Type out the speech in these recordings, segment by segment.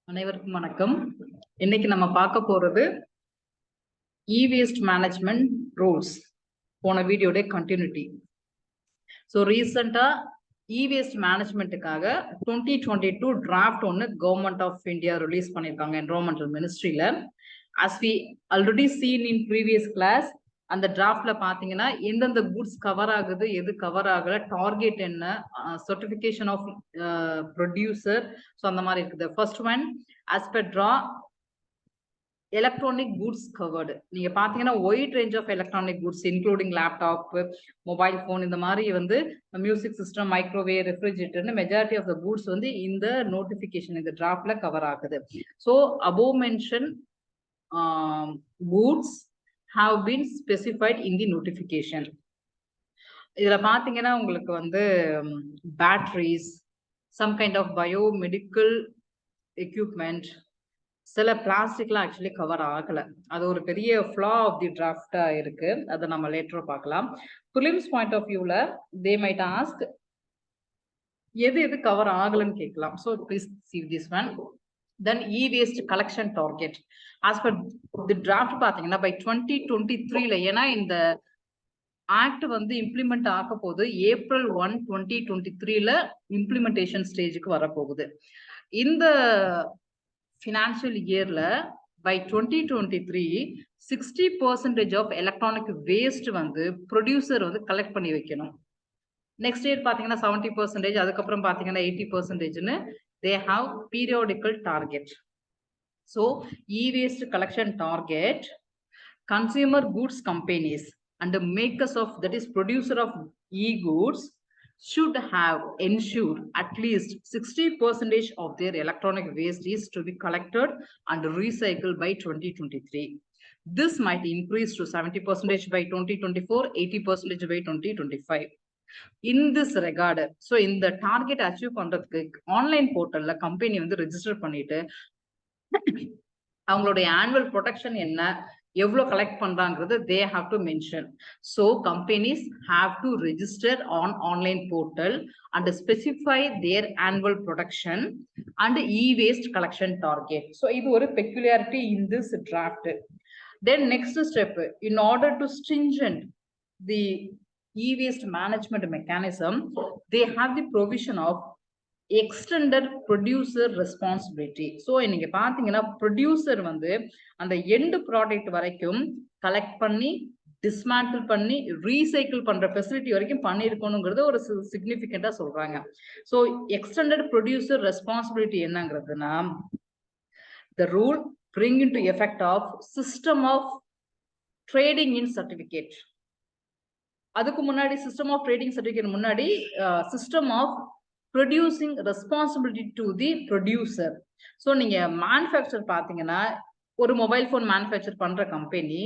அனைவருக்கும் வணக்கம். இன்னைக்கு நம்ம பார்க்க போறது e-waste management rules. போன வீடியோட கண்டினியூட்டி. ஸோ ரீசெண்டா e-waste மேனேஜ்மெண்ட்டுக்காக 2022 டிராஃப்ட் ஒன்று கவர்மெண்ட் ஆஃப் இந்தியா ரிலீஸ் பண்ணியிருக்காங்க environmental மினிஸ்ட்ரியில. as we already seen in previous class, அந்த டிராஃப்ட்ல பாத்தீங்கன்னா எந்தெந்த குட்ஸ் கவர் ஆகுது, எது கவர் ஆகல, டார்கெட் என்ன, சர்டிபிகேஷன் ஆஃப் ப்ரொடியூசர், ஸோ அந்த மாதிரி இருக்குது. First one as per draw electronic goods covered. நீங்க பாத்தீங்கன்னா wide range of electronic goods including laptop, mobile phone, இந்த மாதிரி வந்து மியூசிக் சிஸ்டம், மைக்ரோவேவ், ரெஃப்ரிஜரேட்டர்னு மெஜாரிட்டி ஆஃப் த குட்ஸ் வந்து இந்த நோட்டிபிகேஷன் இந்த டிராஃப்ட்ல கவர் ஆகுது. So above mentioned goods have been specified in the notification. இதுல பாத்தீங்கன்னா உங்களுக்கு வந்து batteries, some kind of biomedical equipment, சில பிளாஸ்டிக்லாம் ஆக்சுவலி கவர் ஆகல. அது ஒரு பெரிய ஃப்ளா ஆஃப் தி டிராஃப்டா இருக்கு. அதை நம்ம லேட்டரா பார்க்கலாம். பிலிம்ஸ் பாயிண்ட் ஆஃப் வியூல தே மைட் ஆஸ்க் எது எது கவர் ஆகலன்னு கேட்கலாம். So please see this one. Then e-waste collection target as per the draft பாத்தீங்கன்னா by 2023ல, ஏன்னா இந்த ஆக்ட் வந்து இம்ப்ளிமெண்ட் ஆக போகுது April 1, 2023ல இம்ப்ளிமெண்டேஷன் ஸ்டேஜுக்கு வரப்போகுது. இந்த ஃபினான்ஷியல் இயர்ல by 2023 60% ஆஃப் எலக்ட்ரானிக் வேஸ்ட் வந்து ப்ரொடியூசர் வந்து கலெக்ட் பண்ணி வைக்கணும். நெக்ஸ்ட் இயர் பாத்தீங்கன்னா 70%, அதுக்கப்புறம் பாத்தீங்கன்னா 80%ன்னு they have periodical target. So e-waste collection target, consumer goods companies and the makers of, that is producer of e-goods, should have ensured at least 60% of their electronic waste is to be collected and recycled by 2023. This might increase to 70% by 2024, 80% by 2025. In this regard, so இந்த target achieve பண்றதுக்கு online போர்ட்டல்ல company வந்து register பண்ணிட்டு அவங்களுடைய annual production என்ன, எவ்வளவு collect பண்றாங்கிறது they have to mention. So companies have to register on online portal and specify their annual production and e-waste collection target. So இது ஒரு peculiarity in this draft. Then next step, in order to stringent the e-waste management mechanism, they have the provision of extended producer responsibility. So நீங்க பாத்தீங்கன்னா producer வந்து அந்த end product வரைக்கும் collect பண்ணி, dismantle பண்ணி, recycle பண்ற ஃபெசிலிட்டி வரைக்கும் பண்ணிருக்கணுங்கிறது ஒரு சிக்னிபிகண்டா சொல்றாங்க. ஸோ எக்ஸ்டெண்டட் ப்ரொடியூசர் ரெஸ்பான்சிபிலிட்டி என்னங்கிறதுனா, the rule bring into effect of system of trading in certificate. அதுக்கு முன்னாடி சிஸ்டம் ஆஃப் ட்ரேடிங் சர்டிஃபிகேட் முன்னாடி system of producing responsibility to the producer. So நீங்க மேனுஃபேக்சர் பாத்தீங்கன்னா ஒரு மொபைல் போன் மேனுஃபேக்சர் பண்ற company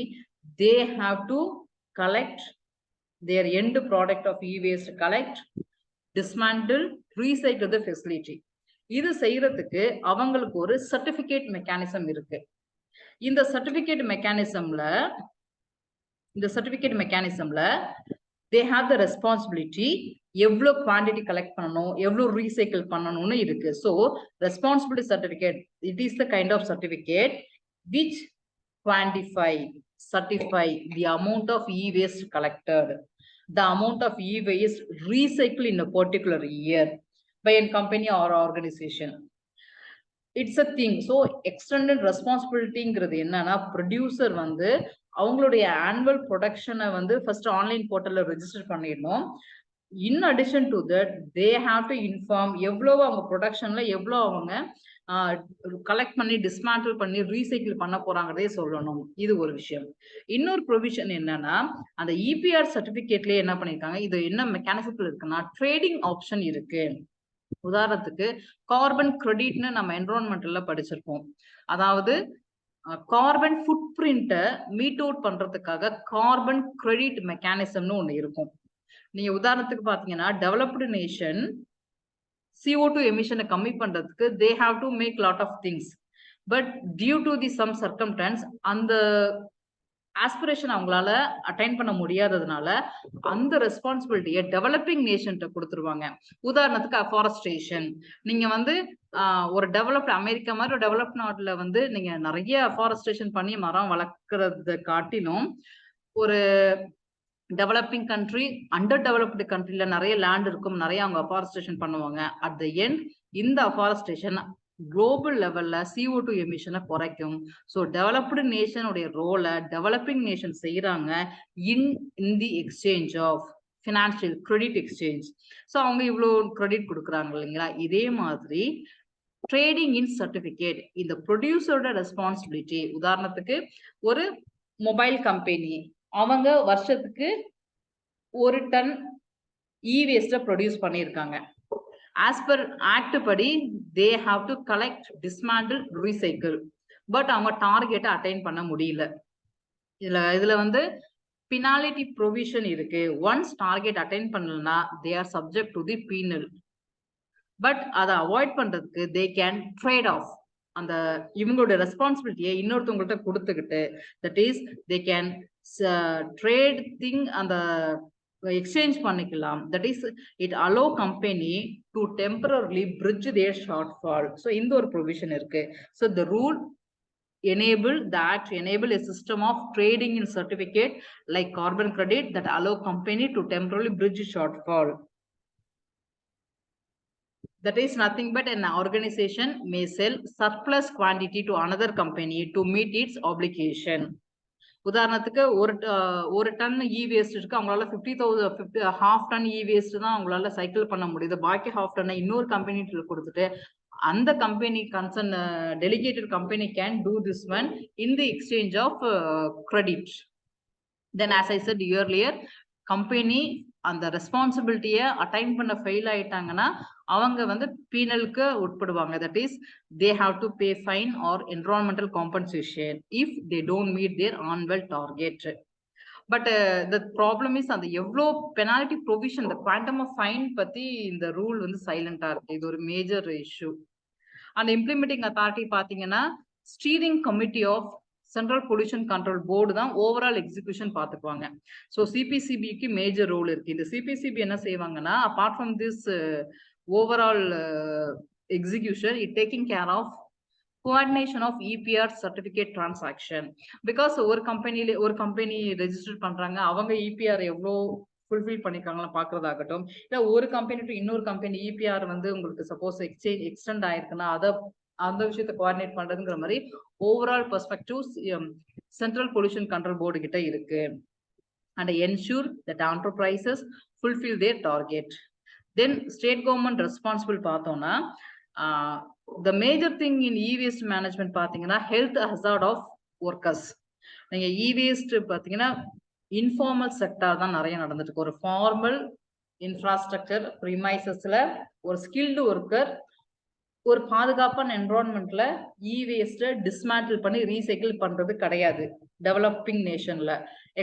they have to collect their end product of e waste, collect, dismantle, recycle the facility. இது செய்யறதுக்கு அவங்களுக்கு ஒரு certificate mechanism இருக்கு. இந்த சர்டிபிகேட் மெக்கானிசம்ல they have the responsibility எவ்வளோ குவான்டிட்டி கலெக்ட் பண்ணணும், எவ்வளோ ரீசைக்கிள் பண்ணணும்னு இருக்கு. So responsibility certificate, it is the kind of certificate which certify the amount of e-waste collected, the amount of e-waste recycled in a particular year by a company or organization. It's a thing. So extended responsibilityங்கிறது என்னன்னா, producer வந்து அவங்களுடைய annual ப்ரொடக்ஷனை வந்து first online போர்ட்டல்ல register பண்ணிடணும். In addition to that they have to inform எவ்வளவு அவங்க ப்ரொடக்ஷன்ல எவ்வளோ அவங்க கலெக்ட் பண்ணி, டிஸ்மேண்டில் பண்ணி, ரீசைக்கிள் பண்ண போறாங்கிறதே சொல்லணும். இது ஒரு விஷயம். இன்னொரு ப்ரொவிஷன் என்னன்னா, அந்த இபிஆர் சர்டிபிகேட்லயே என்ன பண்ணிருக்காங்க, இது என்ன மெக்கானிசத்தில் இருக்குன்னா ட்ரேடிங் ஆப்ஷன் இருக்கு. உதாரணத்துக்கு கார்பன் கிரெடிட்னு நம்ம என்விரான்மெண்டல்ல படிச்சிருப்போம். அதாவது கார்பன் ஃபுட் பிரிண்ட்டை மீட் அவுட் பண்றதுக்காக கார்பன் கிரெடிட் மெக்கானிசம்னு ஒண்ணு இருக்கும். நீங்க உதாரணத்துக்கு பாத்தீங்கன்னா டெவலப்டு நேஷன் CO2 எமிஷனை கம்மி பண்றதுக்கு they have to make lot of things, but due to the some circumstance அந்த ஆஸ்பிரேஷன் அவங்களால அட்டைன் பண்ண முடியாததுனால அந்த ரெஸ்பான்சிபிலிட்டியை டெவலப்பிங் நேஷன்ட்ட கொடுத்துருவாங்க. உதாரணத்துக்கு அஃபாரஸ்டேஷன். நீங்க வந்து ஒரு டெவலப்ட் அமெரிக்கா மாதிரி ஒரு டெவலப்ட் நாட்டுல வந்து நீங்க நிறைய அஃபாரஸ்டேஷன் பண்ணி மரம் வளர்க்கறத காட்டிலும் ஒரு டெவலப்பிங் கண்ட்ரி, அண்டர் டெவலப்டு கண்ட்ரில நிறைய லேண்ட் இருக்கும், நிறைய அவங்க அஃபாரஸ்டேஷன் பண்ணுவாங்க. அட் த எண்ட் இந்த அஃபாரஸ்டேஷன் குளோபல் லெவல்ல CO2 எமிஷனை குறைக்கும். ஸோ டெவலப்டு நேஷனுடைய ரோலை டெவலப்பிங் நேஷன் செய்யறாங்க in the exchange of financial credit exchange. So அவங்க இவ்வளோ கிரெடிட் கொடுக்குறாங்க இல்லைங்களா? இதே மாதிரி ட்ரேடிங் இன் சர்டிபிகேட் இந்த ப்ரொடியூசரோட ரெஸ்பான்சிபிலிட்டி. உதாரணத்துக்கு ஒரு மொபைல் கம்பெனி, அவங்க வருஷத்துக்கு 1 டன் இ-வேஸ்ட ப்ரொடியூஸ் பண்ணியிருக்காங்க. ஆஸ் பர் ஆக்ட் படி தே have to collect, dismantle, recycle. But அவங்க டார்கெட்டை அட்டைன் பண்ண முடியல. இதுல வந்து பினாலிட்டி ப்ரொவிஷன் இருக்கு. ஒன்ஸ் டார்கெட் அட்டைன் பண்ணலன்னா they are subject to the penal. But அதை அவாய்ட் பண்றதுக்கு தே கேன் ட்ரேட் ஆஃப். அந்த இவங்களோட ரெஸ்பான்சிபிலிட்டியை இன்னொருத்தவங்கள்ட்ட கொடுத்துக்கிட்டு, that is they can trade thing அந்த எக்ஸ்சேஞ்ச் பண்ணிக்கலாம். That is it allow company to temporarily bridge their shortfall. So இந்த ஒரு ப்ரொவிஷன் இருக்கு. So the rule enable a system of trading in certificate like carbon credit that allow company to temporarily bridge shortfall. That is nothing but an organization may sell surplus quantity to another company to meet its obligation. உதாரணத்துக்கு ஒரு ton இ-வேஸ்ட் இருக்கு, அவங்களால 50,000 half ton இ-வேஸ்ட் தான் அவங்களால cycle பண்ண முடியுது. பாக்கி half ton இன்னொரு கம்பெனிட்டு கொடுத்துட்டு அந்த company concern delegated company can do this one in the exchange of credit. Then as I said earlier, company அந்த ரெஸ்பான்சிபிலிட்டியை அட்டைன் பண்ண ஃபெயில் ஆயிட்டாங்கன்னா அவங்க வந்து பீனலுக்கு உட்படுவாங்க. That is they have to pay fine or environmental compensation if they don't meet their annual target. But the problem is அந்த எவ்வளோ பெனால்டி ப்ரொவிஷன், இந்த குவாண்டம் ஆஃப் ஃபைன் பத்தி இந்த ரூல் வந்து சைலண்டா இருக்கு. இது ஒரு மேஜர் இஷ்யூ. அந்த இம்ப்ளிமெண்டிங் அத்தாரிட்டி பாத்தீங்கன்னா steering committee of central pollution control board தான் ஓவரால் எக்ஸிகியூஷன் பார்த்துக்குவாங்க. ஸோ சிபிசிபிக்கு மேஜர் ரோல் இருக்கு. இந்த சிபிசிபி என்ன செய்வாங்கன்னா, apart from this overall execution, it taking care of coordination of EPR certificate transaction. Because ஒரு கம்பெனி ரெஜிஸ்டர் பண்றாங்க, அவங்க EPR எவ்வளோ ஃபுல்ஃபில் பண்ணிருக்காங்களா பாக்குறதாகட்டும், இல்ல ஒரு கம்பெனி டு இன்னொரு கம்பெனி EPR வந்து உங்களுக்கு சப்போஸ் எக்ஸ்டெண்ட் ஆயிருக்குன்னா அந்த விஷயத்தை கோஆர்டினேட் பண்றதுங்கிற மாதிரி overall perspective central pollution control board கிட்ட இருக்கு. and ensure that enterprises fulfill their target. Then state government responsible பார்த்தோம்னா the major thing in e-waste management பாத்தீங்கன்னா health hazard of workers. நீங்க e-waste பாத்தீங்கன்னா இன்ஃபார்மல் செக்டார் தான் நிறைய நடந்துட்டு இருக்கு. ஒரு ஃபார்மல் இன்ஃப்ராஸ்ட்ரக்சர் ப்ரிமைசஸ்ல ஒரு ஸ்கில்டு ஒர்க்கர் ஒரு பாதுகாப்பான என்விரான்மெண்ட்ல இ-வேஸ்ட டிஸ்மேண்டில் பண்ணி ரீசைக்கிள் பண்றது கிடையாது டெவலப்பிங் நேஷன்ல,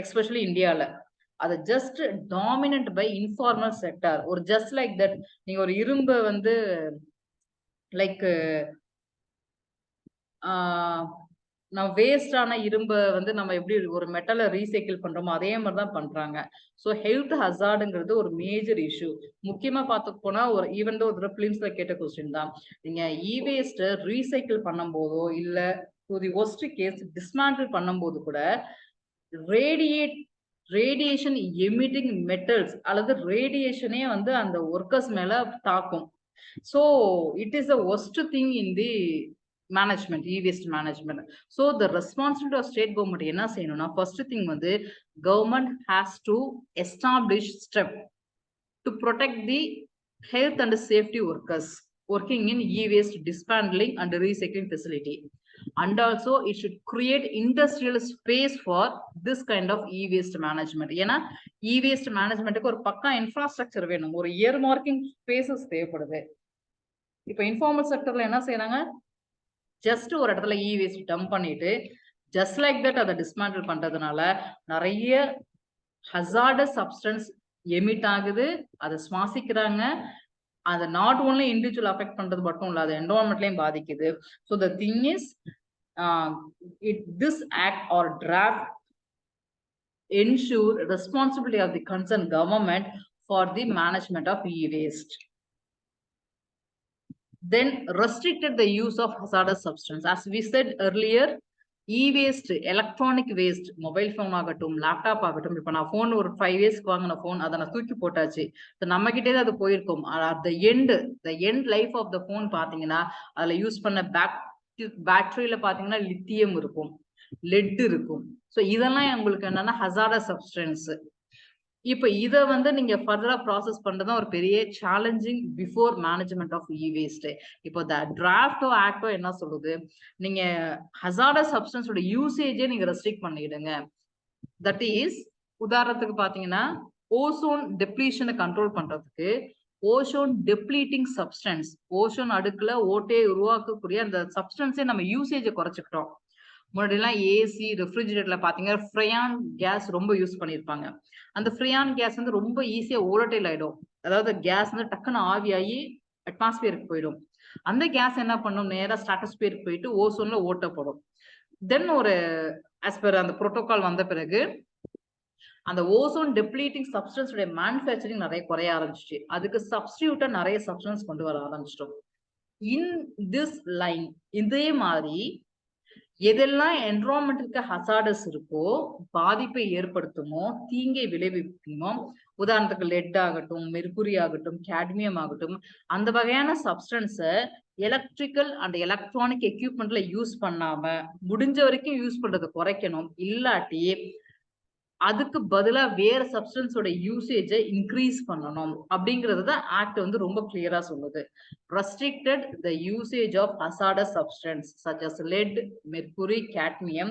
எஸ்பெஷலி இந்தியால. அது just dominant by informal sector. ஒரு ஜஸ்ட் லைக் தட், நீங்க ஒரு இரும்பு வந்து லைக் நம்ம வேஸ்டான இரும்பை வந்து நம்ம எப்படி ஒரு மெட்டலை ரீசைக்கிள் பண்றோமோ அதே மாதிரி தான் பண்றாங்க. ஸோ ஹெல்த் ஹசார்டுங்கிறது ஒரு மேஜர் இஷ்யூ. முக்கியமா பார்த்து போனா ஒரு ஈவன் தோ ஒரு பிலிம்ஸ்ல கேட்ட கொஸ்டின் தான், நீங்க இ-வேஸ்ட ரீசைக்கிள் பண்ணும் போதோ இல்ல to the worst case dismantle பண்ணும் போது கூட ரேடியேஷன் எமிட்டிங் மெட்டல்ஸ் அல்லது ரேடியேஷனே வந்து அந்த ஒர்க்கர்ஸ் மேல தாக்கும். So it is the worst thing in the management, e-waste management. So the responsibility of state government என்ன செய்யணும்னா, first thing வந்து government has to establish step to protect the health and safety workers working in e-waste dismantling and recycling facility, and also it should create industrial space for this kind of e-waste management. ஏன்னா e-waste managementக்கு ஒரு பக்கா infrastructure வேணும், ஒரு year marking spaces தேவைப்படுது. இப்போ informal செக்டர்ல என்ன செய்யறாங்க, just ஒரு இடத்துல இ-வேஸ்ட் டம்ப் பண்ணிட்டு ஜஸ்ட் லைக் தட் அதை டிஸ்மேண்டில் பண்றதுனால நிறைய ஹசார்டஸ் சப்ஸ்டன்ஸ் எமிட் ஆகுது, அதை சுவாசிக்கிறாங்க. அதை நாட் ஓன்லி இண்டிவிஜுவல் அஃபெக்ட் பண்றது மட்டும் இல்ல, அது என்வரான்மெண்ட்லயும் பாதிக்குது. So the thing is this act or draft ensure responsibility of the concerned government for the management of e-waste. Then restricted the use of hazardous substance. As we said earlier, e-waste, electronic waste, mobile phone ஆகட்டும், laptop ஆகட்டும், இப்போ நான் phone ஒரு 5 இயர்ஸ்க்கு வாங்கின phone அதை நான் தூக்கி போட்டாச்சு. இப்போ நம்ம கிட்டே அது போயிருக்கும். the end life of the phone பார்த்தீங்கன்னா அதில் யூஸ் பண்ண பேட்டரியில பார்த்தீங்கன்னா லித்தியம் இருக்கும், லெட் இருக்கும். ஸோ இதெல்லாம் உங்களுக்கு என்னன்னா ஹசார்டஸ் சப்ஸ்டன்ஸ். இப்போ இதை வந்து நீங்க ஃபர்தரா ப்ராசஸ் பண்றதுதான் ஒரு பெரிய challenging before management of e waste. இப்போ டிராஃப்டோ ஆக்டோ என்ன சொல்லுது, நீங்க ஹசார்டஸ் சப்ஸ்டன்ஸோட யூசேஜே நீங்க ரெஸ்ட்ரிக்ட் பண்ணிடுங்க. தட் இஸ், உதாரணத்துக்கு பாத்தீங்கன்னா ஓசோன் டெப்ளீஷனை கண்ட்ரோல் பண்றதுக்கு ஓசோன் டெப்ளீட்டிங் சப்ஸ்டன்ஸ், ஓசோன் அடுக்குல ஓட்டையை உருவாக்கக்கூடிய அந்த சப்ஸ்டன்ஸே நம்ம யூசேஜை குறைச்சிக்கிட்டோம். முன்னாடிலாம் ஏசி ரெஃப்ரிஜிரேட்டர்ல பாத்தீங்கன்னா ஃப்ரையான் கேஸ் ரொம்ப யூஸ் பண்ணியிருப்பாங்க. அந்த ஃப்ரையான் கேஸ் வந்து ரொம்ப ஈஸியா ஓலட்டைல் ஆயிடும். அதாவது கேஸ் வந்து டக்குன்னு ஆவியாகி அட்மாஸ்பியருக்கு போயிடும். அந்த கேஸ் என்ன பண்ணும், நேரா ஸ்ட்ராட்டோஸ்பியருக்கு போயிட்டு ஓசோன்ல ஓட்டப்படும். தென் ஒரு ஆஸ் பர் அந்த புரோட்டோகால் வந்த பிறகு அந்த ஓசோன் டெப்ளீட்டிங் சப்ஸ்டன்ஸ் உடைய மேனுஃபேக்சரிங் நிறைய குறைய ஆரம்பிச்சிச்சு. அதுக்கு சப்ஸ்டியூட்டா நிறைய சப்ஸ்டன்ஸ் கொண்டு வர ஆரம்பிச்சிட்டோம். இன் திஸ் லைன் இதே மாதிரி எதெல்லாம் என்விரான்மெண்ட்டுக்கு ஹசார்டஸ் இருக்கோ, பாதிப்பை ஏற்படுத்துமோ, தீங்கை விளைவிக்குமோ, உதாரணத்துக்கு லெட் ஆகட்டும், மெர்குரி ஆகட்டும், கேட்மியம் ஆகட்டும், அந்த வகையான சப்ஸ்டன்ஸை எலக்ட்ரிக்கல் அண்ட் எலக்ட்ரானிக் எக்யூப்மெண்ட்ல யூஸ் பண்ணாம முடிஞ்ச வரைக்கும் யூஸ் பண்றதை குறைக்கணும். இல்லாட்டி அதுக்கு பதிலா வேற சப்ஸ்டன்ஸோட யூசேஜை இன்க்ரீஸ் பண்ணணும் அப்படிங்கிறது தான் ஆக்ட் வந்து ரொம்ப கிளியரா சொல்லுது. Restricted the usage of hazardous substance such as lead, mercury, cadmium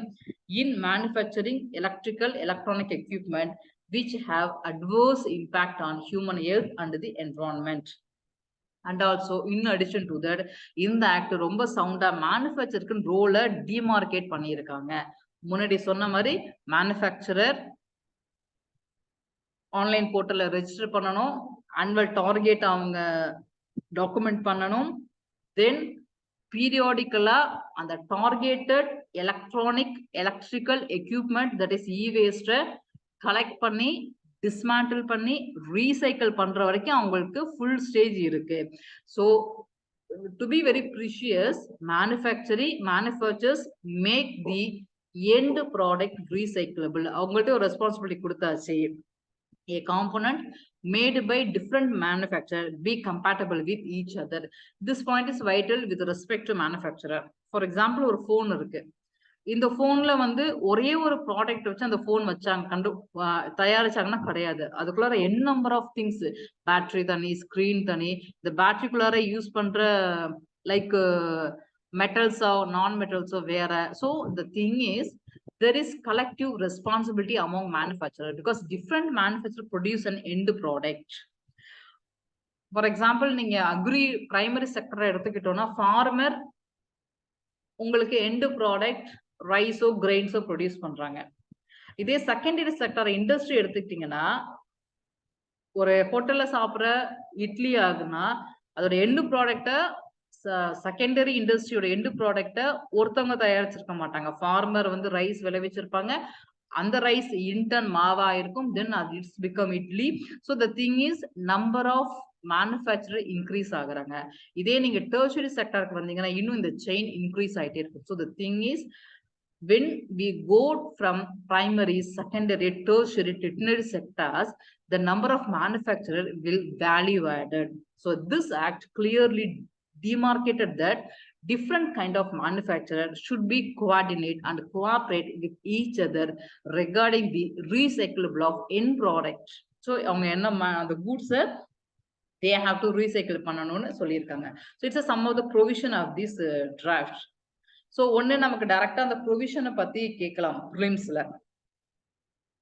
in manufacturing electrical electronic equipment which have adverse impact on human health and the environment. And also in addition to that, இந்த act ரொம்ப சவுண்டா மேனுஃபேக்சருக்கு ரோலை demarcate பண்ணியிருக்காங்க. முன்னாடி சொன்ன மாதிரி manufacturer online போர்ட்டல்ல ரெஜிஸ்டர் பண்ணணும், ஆனுவல் டார்கெட் அவங்க டாக்குமெண்ட் பண்ணணும். தென் பீரியாடிக்கலா அந்த targeted electronic electrical equipment that is e வேஸ்ட்டை கலெக்ட் பண்ணி டிஸ்மேண்டில் பண்ணி ரீசைக்கிள் பண்ற வரைக்கும் அவங்களுக்கு ஃபுல் ஸ்டேஜ் இருக்கு. So to be very precious, manufacturers make the end product recyclable. அவங்கள்ட்ட ஒரு ரெஸ்பான்சிபிலிட்டி கொடுத்தாச்சு. A component made by different manufacturer be compatible with each other. This point is vital with respect to manufacturer. For example, ஒரு phone இருக்கு. இந்த போன்ல வந்து ஒரே ஒரு ப்ராடக்ட் வச்சு அந்த போன் வச்சாங்க தயாரிச்சாங்கன்னா கிடையாது. அதுக்குள்ளார என் நம்பர் ஆஃப் திங்ஸ், பேட்டரி தனி, ஸ்கிரீன் தனி, இந்த பேட்டரிக்குள்ளார யூஸ் பண்ற லைக் மெட்டல்ஸோ நான் மெட்டல்ஸோ வேற. So the thing is, there is collective responsibility among manufacturers because different manufacturers produce an end product. For example, நீங்க அக்ரி பிரைமரி செக்டரை எடுத்துக்கிட்டோம்னா ஃபார்மர் உங்களுக்கு எண்ட் ப்ராடக்ட் ரைஸோ கிரெயின்ஸோ ப்ரொடியூஸ் பண்றாங்க. இதே செகண்டரி செக்டர் இண்டஸ்ட்ரி எடுத்துக்கிட்டீங்கன்னா, ஒரு ஹோட்டல்ல சாப்பிட்ற இட்லி ஆகுனா அதோட எண்ட் ப்ராடக்டை செகண்டரி இண்டஸ்ட்ரியோட எண்ட் ப்ராடக்டை ஒருத்தவங்க தயாரிச்சிருக்க மாட்டாங்க. ஃபார்மர் வந்து ரைஸ் விளைவிச்சிருப்பாங்க, அந்த ரைஸ் இன்டர்ன் மாவா இருக்கும், then it's become idli. So the thing is, number of manufacturer increase ஆகுறாங்க. இதே நீங்க டெர்ஷரி செக்டருக்கு வந்தீங்கன்னா இன்னும் இந்த செயின் இன்க்ரீஸ் ஆகிட்டே இருக்கும். So the thing is, when we go from primary, secondary, tertiary, tertiary sectors, the number of manufacturers will value added. So this act clearly demarcated that different kind of manufacturers should be coordinate and cooperate with each other regarding the recyclable of end product. So அவங்க என்ன அந்த goods they have to recycle பண்ணணும்னு சொல்லியிருக்காங்க. So it's a some of the provision of this draft. So ஒன்று நமக்கு டைரக்டா அந்த ப்ரொவிஷனை பத்தி கேட்கலாம் ப்ரிலிம்ஸ்ல.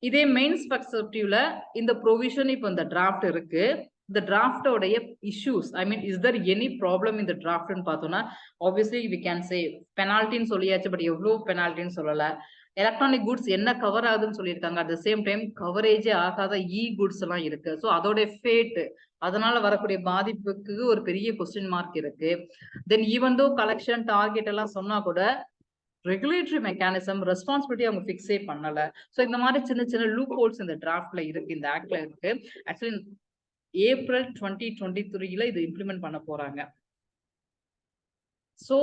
இதே மெயின்ஸ் பெர்ஸ்பெக்டிவ்ல இந்த ப்ரொவிஷன் இப்போ இந்த டிராஃப்ட் இருக்கு. இந்த டிராஃப்டோடைய issues, I mean is there any problem இந்த டிராஃப்ட்னு பார்த்தோம்னா, ஆப்வியஸ்லி வி கேன் சே பெனால்ட்டின்னு சொல்லியாச்சு, பட் எவ்வளோ பெனால்ட்டின்னு சொல்லலை. எலக்ட்ரானிக் குட்ஸ் என்ன கவர் ஆகுதுன்னு சொல்லியிருக்காங்க. அட் த சேம் டைம் கவரேஜே ஆகாத இ குட்ஸ் எல்லாம் இருக்கு. ஸோ அதோடைய ஃபேட், அதனால வரக்கூடிய பாதிப்புக்கு ஒரு பெரிய கொஸ்டின் மார்க் இருக்கு. தென் ஈவன் தோ கலெக்ஷன் டார்கெட் எல்லாம் சொன்னா கூட ரெகுலேட்டரி மெக்கானிசம் ரெஸ்பான்சிபிலிட்டி அவங்க ஃபிக்ஸே பண்ணல. ஸோ இந்த மாதிரி சின்ன சின்ன லூப் ஹோல்ஸ் இந்த டிராஃப்ட்ல இருக்கு, இந்த ஆக்ட்ல இருக்கு. ஆக்சுவலி ஏப்ரல் 2023 இது இம்ப்ளிமெண்ட் பண்ண போறாங்க. So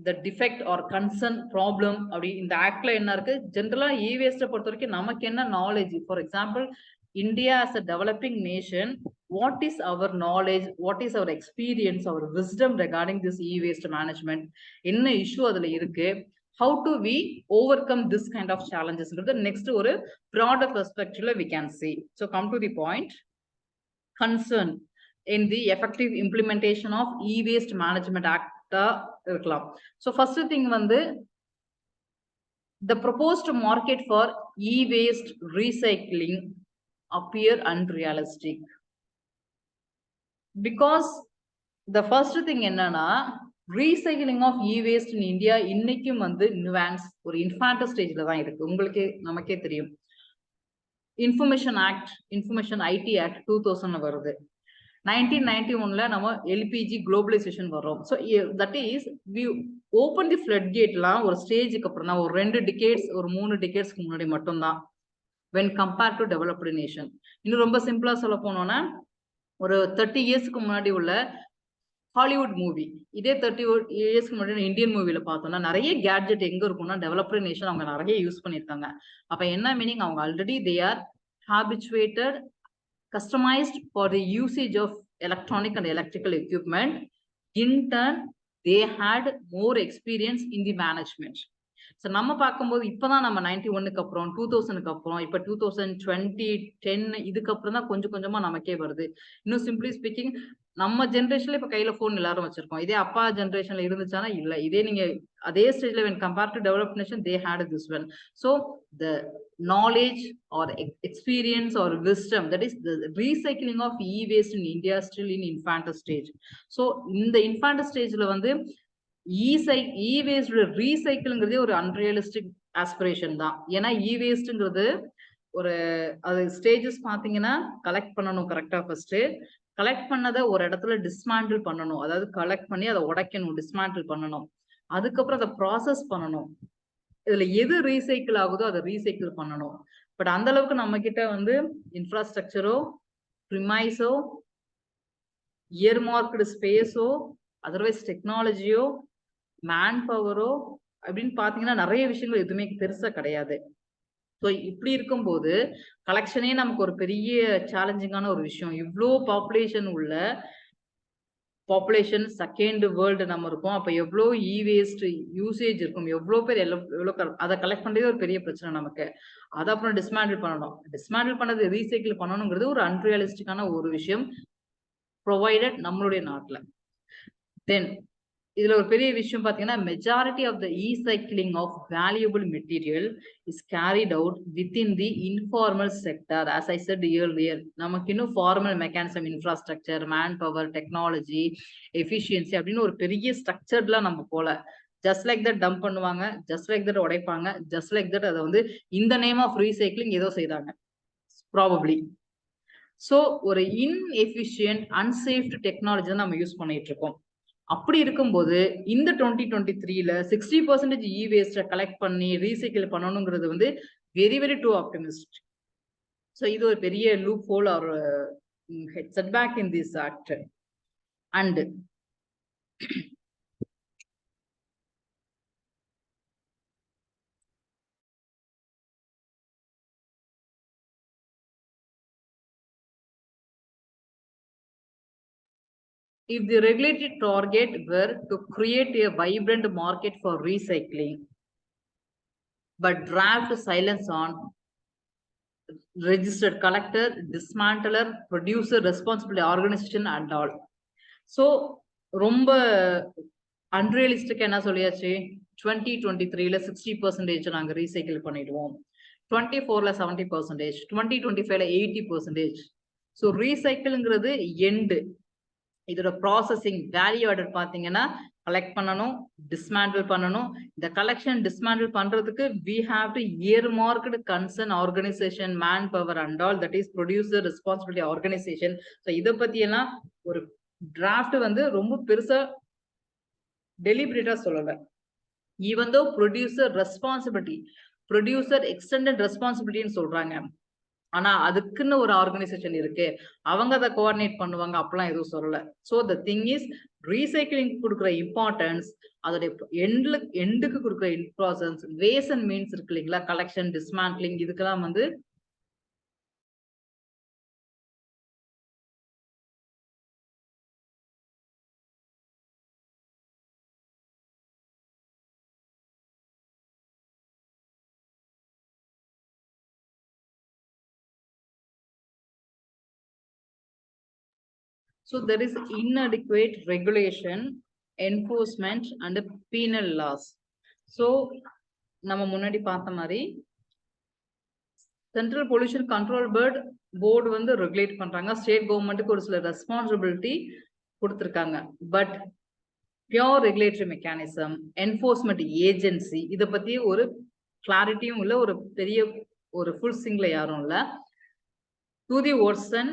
the defect or concern problem அப்படி இந்த ஆக்ட்ல என்ன இருக்கு, ஜென்ரலா இ வேஸ்ட்டை பொறுத்த வரைக்கும் நமக்கு என்ன knowledge, for example India as a developing nation, what is our knowledge, what is our experience, our wisdom regarding this e-waste management, என்ன issue அதுல இருக்கு, how do we overcome this kind of challenges, next ஒரு broader perspective we can see. So come to the point, concern in the effective implementation of e-waste management act இருக்கலாம். So first thing வந்து the proposed market for e-waste recycling appear unrealistic because the first thing என்னன்னா recycling of e-waste in India இன்னைக்கும் வந்து nuance ஒரு infant stageல தான் இருக்கு. உங்களுக்கு நமக்கே தெரியும், information act, information IT act 2000 வருது. 1991ல நம்ம எல்பிஜி குளோபலைசேஷன் வரும். So that is we open the flood கேட்லாம் ஒரு ஸ்டேஜுக்கு அப்புறம் தான், ஒரு 2 டிகேட்ஸ் ஒரு 3 டிகேட்ஸ்க்கு முன்னாடி மட்டும்தான் when compared to developed nation. இன்னும் ரொம்ப சிம்பிளா சொல்ல போனோம்னா ஒரு 30 இயர்ஸ்க்கு முன்னாடி உள்ள ஹாலிவுட் மூவி, இதே 30 இயர்ஸ்க்கு முன்னாடி இந்தியன் மூவில பார்த்தோம்னா நிறைய கேட்ஜெட் எங்க இருக்கும்னா டெவலப்டு நேஷன் அவங்க நிறைய யூஸ் பண்ணியிருக்காங்க. அப்ப என்ன மீனிங், அவங்க already they are ஹாபிச்சுவேட்டட், customized for the usage of electronic and electrical equipment. In turn, they had more experience in the management. So நம்ம பார்க்கும்போது இப்போதான் நம்ம 91க்கு அப்புறம் 2000க்கு அப்புறம் இப்போ 2020 10 இதுக்கப்புறம் தான் கொஞ்சம் கொஞ்சமா நமக்கே வருது. இன்னும் சிம்பிளி ஸ்பீக்கிங் நம்ம ஜென்ரேஷன்ல இப்ப கையில போன் எல்லாரும் வச்சிருக்கோம். இதே அப்பா ஜென்ரேஷன்ல இருந்துச்சானா இல்ல. இதே நீங்க அதே ஸ்டேஜ்ல when compared to developed nation they had this one. So the knowledge or experience or wisdom, that is the recycling of e-waste in India still in infant stage. So in the infant stageல வந்து e-waste ரீசைக்கிள்ங்கிறதே ஒரு unrealistic aspiration தான். ஏன்னா e-wasteங்கிறது ஒரு அது stages பாத்தீங்கன்னா collect பண்ணணும் கரெக்டா, first collect பண்ணதை ஒரு இடத்துல டிஸ்மேண்டில் பண்ணணும், அதாவது கலெக்ட் பண்ணி அதை உடைக்கணும், டிஸ்மேண்டில் பண்ணணும், அதுக்கப்புறம் அதை ப்ராசஸ் பண்ணணும், இதுல எது ரீசைக்கிள் ஆகுதோ அதை ரீசைக்கிள் பண்ணணும். பட் அந்த அளவுக்கு நம்ம கிட்ட வந்து இன்ஃப்ராஸ்ட்ரக்சரோ ப்ரிமைஸோ இயர்மார்க்டு ஸ்பேஸோ அதர்வைஸ் டெக்னாலஜியோ மேன் பவரோ அப்படின்னு பாத்தீங்கன்னா நிறைய விஷயங்கள் எதுவுமே பெருசா கிடையாது. ஸோ இப்படி இருக்கும்போது கலெக்ஷனே நமக்கு ஒரு பெரிய சேலஞ்சிங்கான ஒரு விஷயம். இவ்வளோ பாப்புலேஷன் உள்ள பாப்புலேஷன் செகண்ட் வேர்ல்டு நம்ம இருக்கோம். அப்போ எவ்வளோ இ-வேஸ்ட் யூசேஜ் இருக்கும், எவ்வளோ பேர் எவ்வளோ அதை கலெக்ட் பண்ணுறதே ஒரு பெரிய பிரச்சனை நமக்கு. அதை அப்புறம் டிஸ்மேண்டில் பண்ணணும், டிஸ்மேண்டில் பண்ணது ரீசைக்கிள் பண்ணணுங்கிறது ஒரு அன்ரியலிஸ்டிக்கான ஒரு விஷயம் ப்ரொவைடட் நம்மளுடைய நாட்டில். தென் இதுல ஒரு பெரிய விஷயம் பாத்தீங்கன்னா majority of the recycling of valuable material is carried out within the informal sector. As I said earlier, நமக்கு இன்னும் formal mechanism, infrastructure, man power, technology, efficiency அப்படின்னு ஒரு பெரிய ஸ்ட்ரக்சர்லாம் நம்ம போல. ஜஸ்ட் லைக் தட் டம்ப் பண்ணுவாங்க, ஜஸ்ட் லைக் தட் உடைப்பாங்க, ஜஸ்ட் லைக் தட் அதை வந்து இந்த நேம் ஆஃப் ரீசைக்கிளிங் ஏதோ செய்தாங்க ப்ராபப்ளி. ஸோ ஒரு இன்எஃபிஷியன்ட் அன்சேஃப்ட் டெக்னாலஜி தான் நம்ம யூஸ் பண்ணிட்டு இருக்கோம். அப்படி இருக்கும்போது இந்த 2023ல 60% இ-வேஸ்ட கலெக்ட் பண்ணி ரீசைக்கிள் பண்ணணுங்கிறது வந்து very very too optimist. So இது ஒரு பெரிய loop hole or setback in this act. And if the regulatory target were to create a vibrant market for recycling, but draft silence on registered collector, dismantler, producer, responsibility organization and all. So ரொம்ப unrealistic என்ன சொல்லியாச்சு, 2023ல 60% நாங்க ரீசைக்கிள் பண்ணிடுவோம், 24ல 70%, 2025ல 80%. So ரீசைக்கிள்ங்கிறது எண்டு. இதோட ப்ராசஸிங் வேல்யூ ஆடட் பாத்தீங்கன்னா கலெக்ட் பண்ணணும், டிஸ்மேண்டில் பண்ணணும். இந்த கலெக்ஷன் டிஸ்மேண்டில் பண்றதுக்கு we have to earmarked concern organization, man power and all, that is producer responsibility organization. So இதை பத்தி எல்லாம் ஒரு டிராஃப்ட் வந்து ரொம்ப பெருசா டெலிபரேட்டா சொல்லல. even though producer responsibility, producer extended responsibility ன்னு சொல்றாங்க. ஆனா அதுக்குன்னு ஒரு ஆர்கனைசேஷன் இருக்கு, அவங்க அதை கோஆர்டினேட் பண்ணுவாங்க, அப்பெல்லாம் எதுவும் சொல்லல. So the thing is, recycling கொடுக்குற இம்பார்ட்டன்ஸ், அதோடைய எண்டுக்கு கொடுக்குற இம்பார்ட்டன்ஸ், வேஸ் அண்ட் மீன்ஸ் இருக்கு இல்லைங்களா, கலெக்ஷன், டிஸ்மேண்ட்லிங், இதுக்கெல்லாம் வந்து so there is inadequate regulation, enforcement and penal laws. So நம்ம முன்னாடி பார்த்த மாதிரி சென்ட்ரல் பொல்யூஷன் கண்ட்ரோல் போர்டு வந்து ரெகுலேட் பண்றாங்க, ஸ்டேட் கவர்மெண்ட்டுக்கு ஒரு சில ரெஸ்பான்சிபிலிட்டி கொடுத்துருக்காங்க. But pure regulatory mechanism, enforcement agency, இதை பத்தி ஒரு கிளாரிட்டியும் இல்லை, ஒரு பெரிய ஒரு ஃபுல் சிங்ல யாரும் இல்லை. To the worsen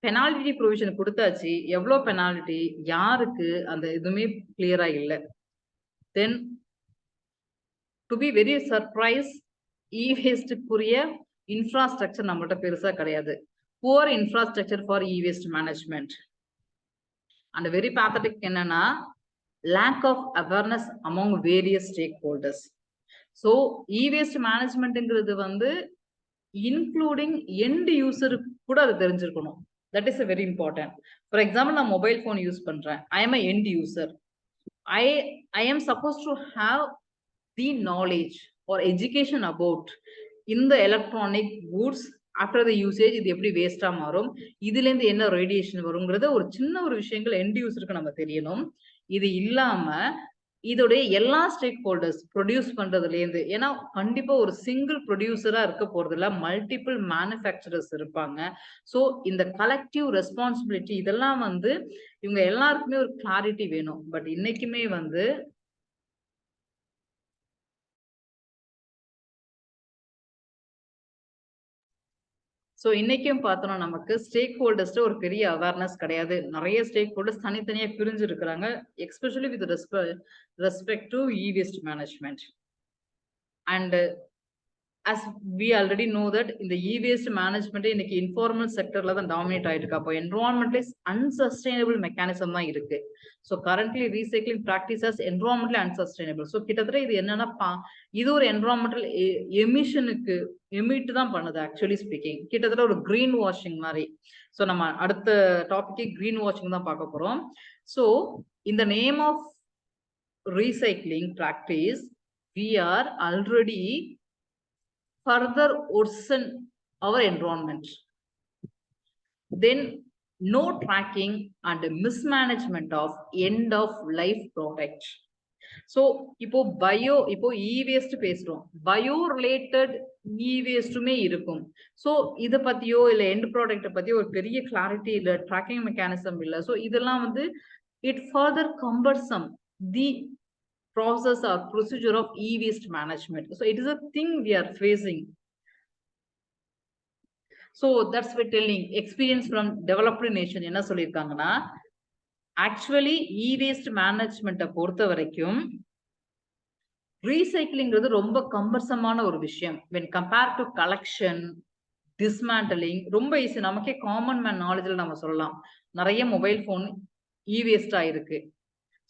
penalty provision கொடுத்தாச்சு, எவ்வளோ பெனால்டி, யாருக்கு, அந்த எதுவுமே கிளியரா இல்லை. Then to be very surprise, இ-வேஸ்டுக்குரிய இன்ஃப்ராஸ்ட்ரக்சர் நம்மகிட்ட பெருசா கிடையாது. Poor infrastructure for e waste management. And very pathetic என்னன்னா, lack of awareness among various stakeholders. So e waste மேனேஜ்மெண்ட்ங்கிறது வந்து இன்க்ளூடிங் எண்ட் யூசருக்கு கூட அது தெரிஞ்சிருக்கணும். That is a very important. For example, நான் மொபைல் ஃபோன் யூஸ் பண்றேன், I am an end user. I am supposed to have the knowledge or education about in the electronic goods after the usage, இது எப்படி வேஸ்டா மாறும், இதுல இருந்து என்ன radiation வருங்கிறத ஒரு சின்ன ஒரு விஷயங்கள் எண்ட் யூசருக்கு நம்ம தெரியணும். இது இல்லாம இதோடைய எல்லா ஸ்டேக் ஹோல்டர்ஸ் ப்ரொடியூஸ் பண்றதுலேருந்து, ஏன்னா கண்டிப்பா ஒரு சிங்கிள் ப்ரொடியூசரா இருக்க போறது இல்ல, மல்டிபிள் மேனுஃபேக்சரர்ஸ் இருப்பாங்க. ஸோ இந்த கலெக்டிவ் ரெஸ்பான்சிபிலிட்டி இதெல்லாம் வந்து இவங்க எல்லாருக்குமே ஒரு கிளாரிட்டி வேணும். பட் இன்னைக்குமே வந்து இன்னைக்கும் பார்த்தோம்னா நமக்கு ஸ்டேக் ஹோல்டர்ஸ் ஒரு பெரிய அவேர்னஸ் கிடையாது. நிறைய ஸ்டேக் ஹோல்டர்ஸ் தனித்தனியா பிரிஞ்சு இருக்கிறாங்க, especially with respect to e waste management. And as we already know that இந்த e-waste management இன்னைக்கு இன்ஃபார்மல் செக்டர்ல தான் டாமினேட் ஆயிட்டு இருக்கு. அப்போ என்விரான்மெண்டலி அன்சஸ்டைனபிள் மெக்கானிசம் தான் இருக்கு. So currently recycling practices environmentally unsustainable. So கிட்டத்தட்ட இது என்னன்னா, இது ஒரு என்விரான்மெண்டல் எமிஷனுக்கு எமிட் தான் பண்ணுது. ஆக்சுவலி ஸ்பீக்கிங் கிட்டத்தட்ட ஒரு கிரீன் வாஷிங் மாதிரி. ஸோ நம்ம அடுத்த டாபிக்கே கிரீன் வாஷிங் தான் பார்க்க போறோம். ஸோ இந்த name of recycling practice we are already further worsen our environment. Then no tracking and mismanagement of end of life product. So இப்போ e-waste பேசுறோம், பயோ ரிலேட்டட் e-wasteமே இருக்கும். ஸோ இதை பத்தியோ இல்லை எண்ட் ப்ராடக்ட் பத்தியோ ஒரு பெரிய கிளாரிட்டி இல்லை, ட்ராக்கிங் மெக்கானிசம் இல்லை. ஸோ இதெல்லாம் வந்து it further cumbersome the process or procedure of e-waste management. So it is a thing we are facing. So that's what telling experience from developed nation என்ன சொல்லியிருக்காங்கன்னா, actually e-waste மேனேஜ்மெண்ட்டை பொறுத்த வரைக்கும் ரீசைக்கிளிங்கிறது ரொம்ப கம்பர்சமான ஒரு விஷயம். when compared to collection, dismantling ரொம்ப easy. நமக்கே common man நாலேஜ்ல நம்ம சொல்லலாம், நிறைய மொபைல் போன் இ-வேஸ்டா இருக்கு.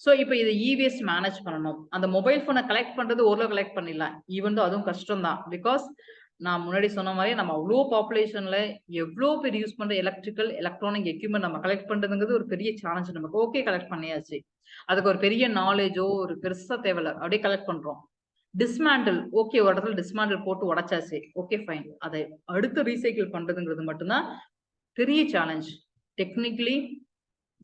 ஸோ இப்போ இதை இ-வேஸ்ட் மேனேஜ் பண்ணணும். அந்த மொபைல் ஃபோனை கலெக்ட் பண்ணுறது ஓரளவு கலெக்ட் பண்ணிடலாம், ஈவன் தோ அதுவும் கஷ்டம் தான். பிகாஸ் நான் முன்னாடி சொன்ன மாதிரி நம்ம அவ்வளோ பாப்புலேஷன்ல எவ்வளோ பேர் யூஸ் பண்ணுற எலக்ட்ரானிக் எக்யூப்மெண்ட் நம்ம கலெக்ட் பண்ணுறதுங்கிறது ஒரு பெரிய சேலஞ்ச். நமக்கு ஓகே கலெக்ட் பண்ணியாச்சு, அதுக்கு ஒரு பெரிய நாலேஜோ ஒரு பெருசாக தேவையில்ல, அப்படியே கலெக்ட் பண்ணுறோம். டிஸ்மேண்டில் ஓகே, ஒரு இடத்துல டிஸ்மேண்டில் போட்டு உடச்சாச்சு, ஓகே ஃபைன். அதை அடுத்து ரீசைக்கிள் பண்ணுறதுங்கிறது மட்டும்தான் பெரிய சேலஞ்ச். டெக்னிக்கலி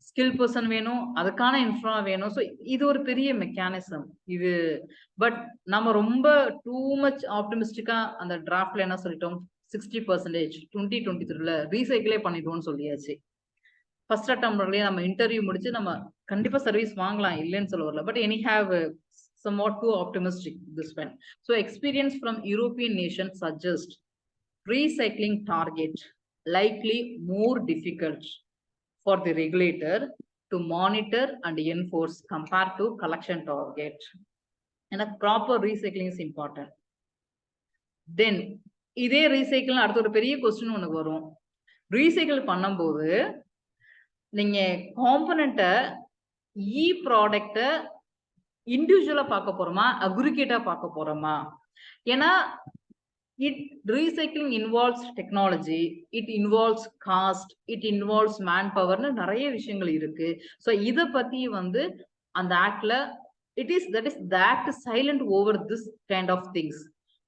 ஸ்கில் பர்சன் வேணும், அதுக்கான இன்ஃப்ரா வேணும். ஸோ இது ஒரு பெரிய மெக்கானிசம் இது. பட் நம்ம ரொம்ப டூ மச் ஆப்டிமிஸ்டிக்கா அந்த டிராஃப்ட்ல என்ன சொல்லிட்டோம், 60% 2023 ரீசைக்கிளே பண்ணிடுவோம்னு சொல்லியாச்சு. ஃபர்ஸ்ட் அட்டம்ப்ட்லயே நம்ம இன்டர்வியூ முடிச்சு நம்ம கண்டிப்பா சர்வீஸ் வாங்கலாம், இல்லைன்னு சொல்ல வரல. But any have somewhat too optimistic this one. So experience from European nations suggest recycling target likely more difficult for the regulator to monitor and enforce compared to collection target. ஏன்னா proper recycling is important. தென் இதே recycle அடுத்த ஒரு பெரிய question ஒன்று வரும். Recycle பண்ணும்போது நீங்க காம்பனண்ட்டை ப்ராடக்டை இண்டிவிஜுவலா பார்க்க போறோமா, அக்ரிகேட்டா பார்க்க போறோமா? ஏன்னா recycling involves technology, it involves cost, it involves manpower, நிறைய விஷயங்கள் இருக்கு. ஸோ இதை பத்தி வந்து அந்த ஆக்ட்ல that is the act silent over this kind of things,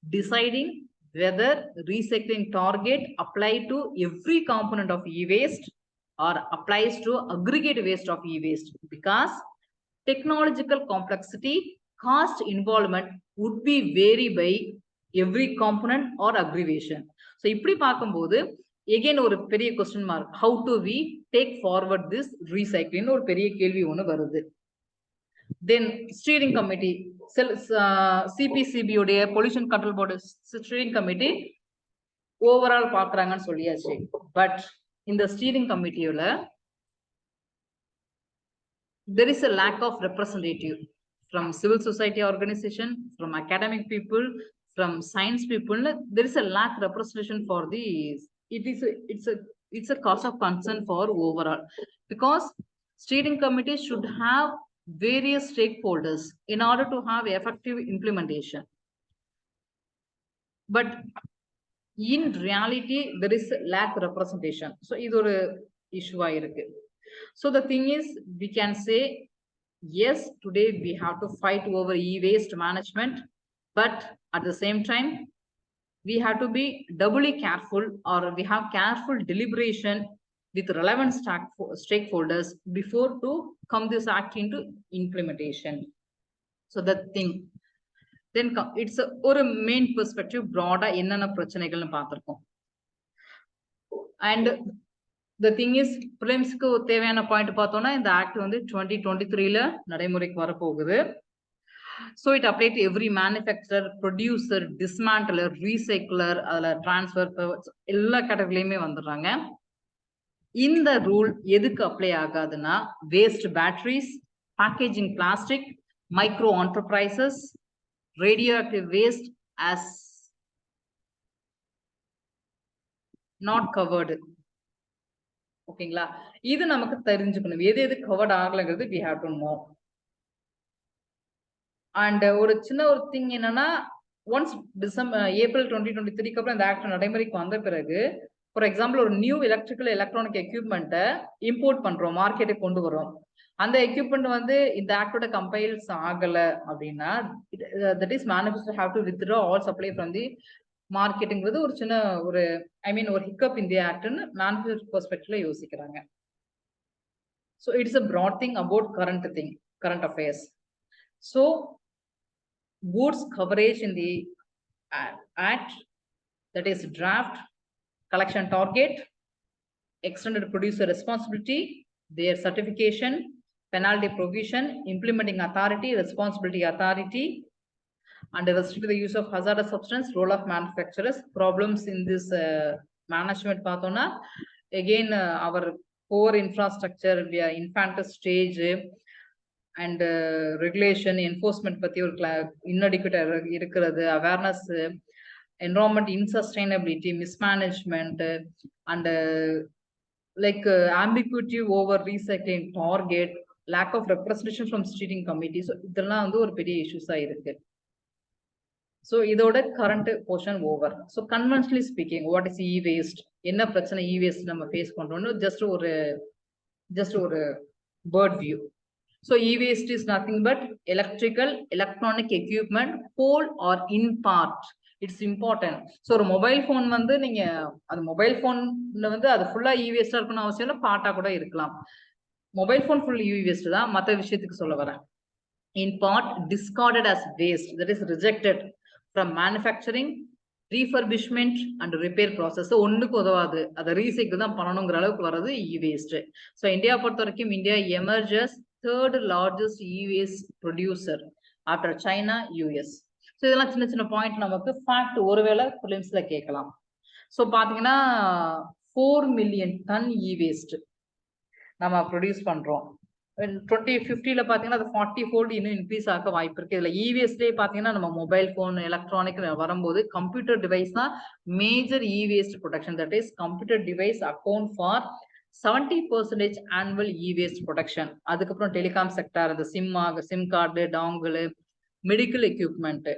deciding whether recycling target apply to every component of e-waste or applies to aggregate waste of e-waste, because technological complexity, cost involvement would be vary by every component or aggregation. So இப்படி பார்க்கும்போது again ஒரு பெரிய question mark, how do we take forward this recycling ஒரு பெரிய கேள்வி ஒன்று வருது. Then steering committee, CPCB உடைய pollution control board steering committee overall பார்க்கறாங்கன்னு சொல்லியாச்சு. பட் இந்த steering committeeல there is a lack of representative from civil society organization, from academic people, from science people. There is a lack of representation for the, it's a cause of concern for overall, because steering committee should have various stakeholders in order to have effective implementation. But in reality there is lack of representation. So இது ஒரு issue இருக்கு. So the thing is, we can say yes, today we have to fight over e-waste management, but at the same time we have to be doubly careful, or we have careful deliberation with relevant stakeholders before to come this act into implementation. So that thing, then it's a main perspective broader என்னென்ன பிரச்சனைகள்னு பார்த்திருக்கோம். And the thing is, prelims-க்கு தேவையான point பார்த்தோம்னா இந்த act வந்து 2023ல நடைமுறைக்கு வரப்போகுது. So it applies to every manufacturer, producer, dismantler, recycler, அதுல transfer, எல்லா கேட்டகரியிலுமே வந்துடுறாங்க. இந்த ரூல் எதுக்கு அப்ளை ஆகாதுன்னா waste batteries, packaging plastic, micro enterprises, radioactive waste as not covered. ஓகேங்களா? இது நமக்கு தெரிஞ்சுக்கணும், எது எது கவர்ட் ஆகலங்கிறது we have to know. And ஒரு சின்ன ஒரு திங் என்னன்னா, ஒன்ஸ் ஏப்ரல் 2023க்கு அப்புறம் இந்த ஆக்ட் நடைமுறைக்கு வந்த பிறகு, ஃபார் எக்ஸாம்பிள் ஒரு நியூ எலக்ட்ரிக்கல் எலக்ட்ரானிக் எக்யூப்மெண்ட்டை இம்போர்ட் பண்றோம், மார்க்கெட்டுக்கு கொண்டு வரோம். அந்த எக்யூப்மெண்ட் வந்து இந்த ஆக்டோட கம்பைல்ஸ் ஆகல அப்படின்னா, that is manufacturer have to withdraw all supply from the மார்க்கெட்டுங்கிறது ஒரு சின்ன ஒரு ஒரு ஹிக்கப் இன் தி ஆக்ட்னு மேனுஃபேக்சர் பெர்ஸ்பெக்டிவ்ல யோசிக்கிறாங்க. So it's a broad thing about current affairs. So goods coverage in the act, that is draft, collection target, extended producer responsibility, their certification, penalty provision, implementing authority, responsibility authority, and restrict the use of hazardous substance, role of manufacturers, problems in this management pathona, again our poor infrastructure via infant stage, and regulation enforcement பத்தி ஒரு inadequate இருக்கிறது, awareness, environment insustainability, mismanagement, and like ambiguity over recycling target, lack of representation from steering committee. So இதெல்லாம் வந்து ஒரு பெரிய இஷ்யூஸா இருக்கு. So இதோட current portion over. So conventionally speaking, what is e-waste, என்ன பிரச்சனை e-waste நம்ம ஃபேஸ் பண்றோம்னு ஜஸ்ட் ஒரு bird view. So e-waste is nothing but electrical, electronic equipment, whole or in part. It's important. So ஒரு மொபைல் ஃபோன் வந்து நீங்க அது mobile ஃபோன்ல வந்து அது ஃபுல்லா e-waste இருக்கணும் அவசியம் இல்லை, பார்ட்டா கூட இருக்கலாம். மொபைல் ஃபோன் ஃபுல் e-waste தான், மற்ற விஷயத்துக்கு சொல்ல வரேன். In part discarded as waste, that is rejected from manufacturing, refurbishment and repair process. ஒண்ணுக்கு உதவாது, அதை ரீசைக்கிள் தான் பண்ணணுங்கிற அளவுக்கு வர்றது e-waste. ஸோ இந்தியா பொறுத்த வரைக்கும் India emerges third largest e-waste producer after China, US. So இதெல்லாம் சின்ன சின்ன பாயிண்ட் நமக்கு ஃபேக்ட் ஒருவேளை பிலிம்ஸ்ல கேட்கலாம். ஸோ பாத்தீங்கன்னா 4 மில்லியன் டன் e-waste நம்ம ப்ரொடியூஸ் பண்றோம். 2050 பாத்தீங்கன்னா அது 40 fold இன்னும் இன்க்ரீஸ் ஆக வாய்ப்பு இருக்கு. இதுல இவேஸ்ட்லயே பாத்தீங்கன்னா நம்ம மொபைல் போன் எலக்ட்ரானிக் வரும்போது கம்ப்யூட்டர் டிவைஸ் தான் major e waste production. That is computer device account for 70% annual e waste production. அதுக்கப்புறம் டெலிகாம் செக்டார், அந்த SIM card, dongle, medical equipment,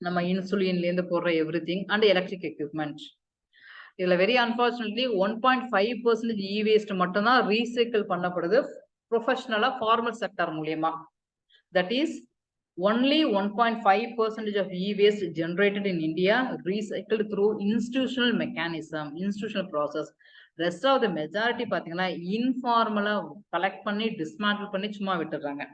நம்ம இன்சுலின்ல இருந்து போடுற எவ்ரிதிங், அண்ட் எலக்ட்ரிக் எக்யூப்மெண்ட். இதுல வெரி அன்பார்ச்சுனேட்லி 1.5% இவேஸ்ட் மட்டும் தான் ரீசைக்கிள் பண்ணப்படுது ப்ரொஃபஷனலா ஃபார்மல் செக்டார் மூலியமா. That is only 1.5% of e-waste generated in India recycled through institutional mechanism, institutional process. Rest of the majority பாத்தீங்கன்னா இன்ஃபார்மலா கலெக்ட் பண்ணி டிஸ்மேண்டில் பண்ணி சும்மா விட்டுறாங்க.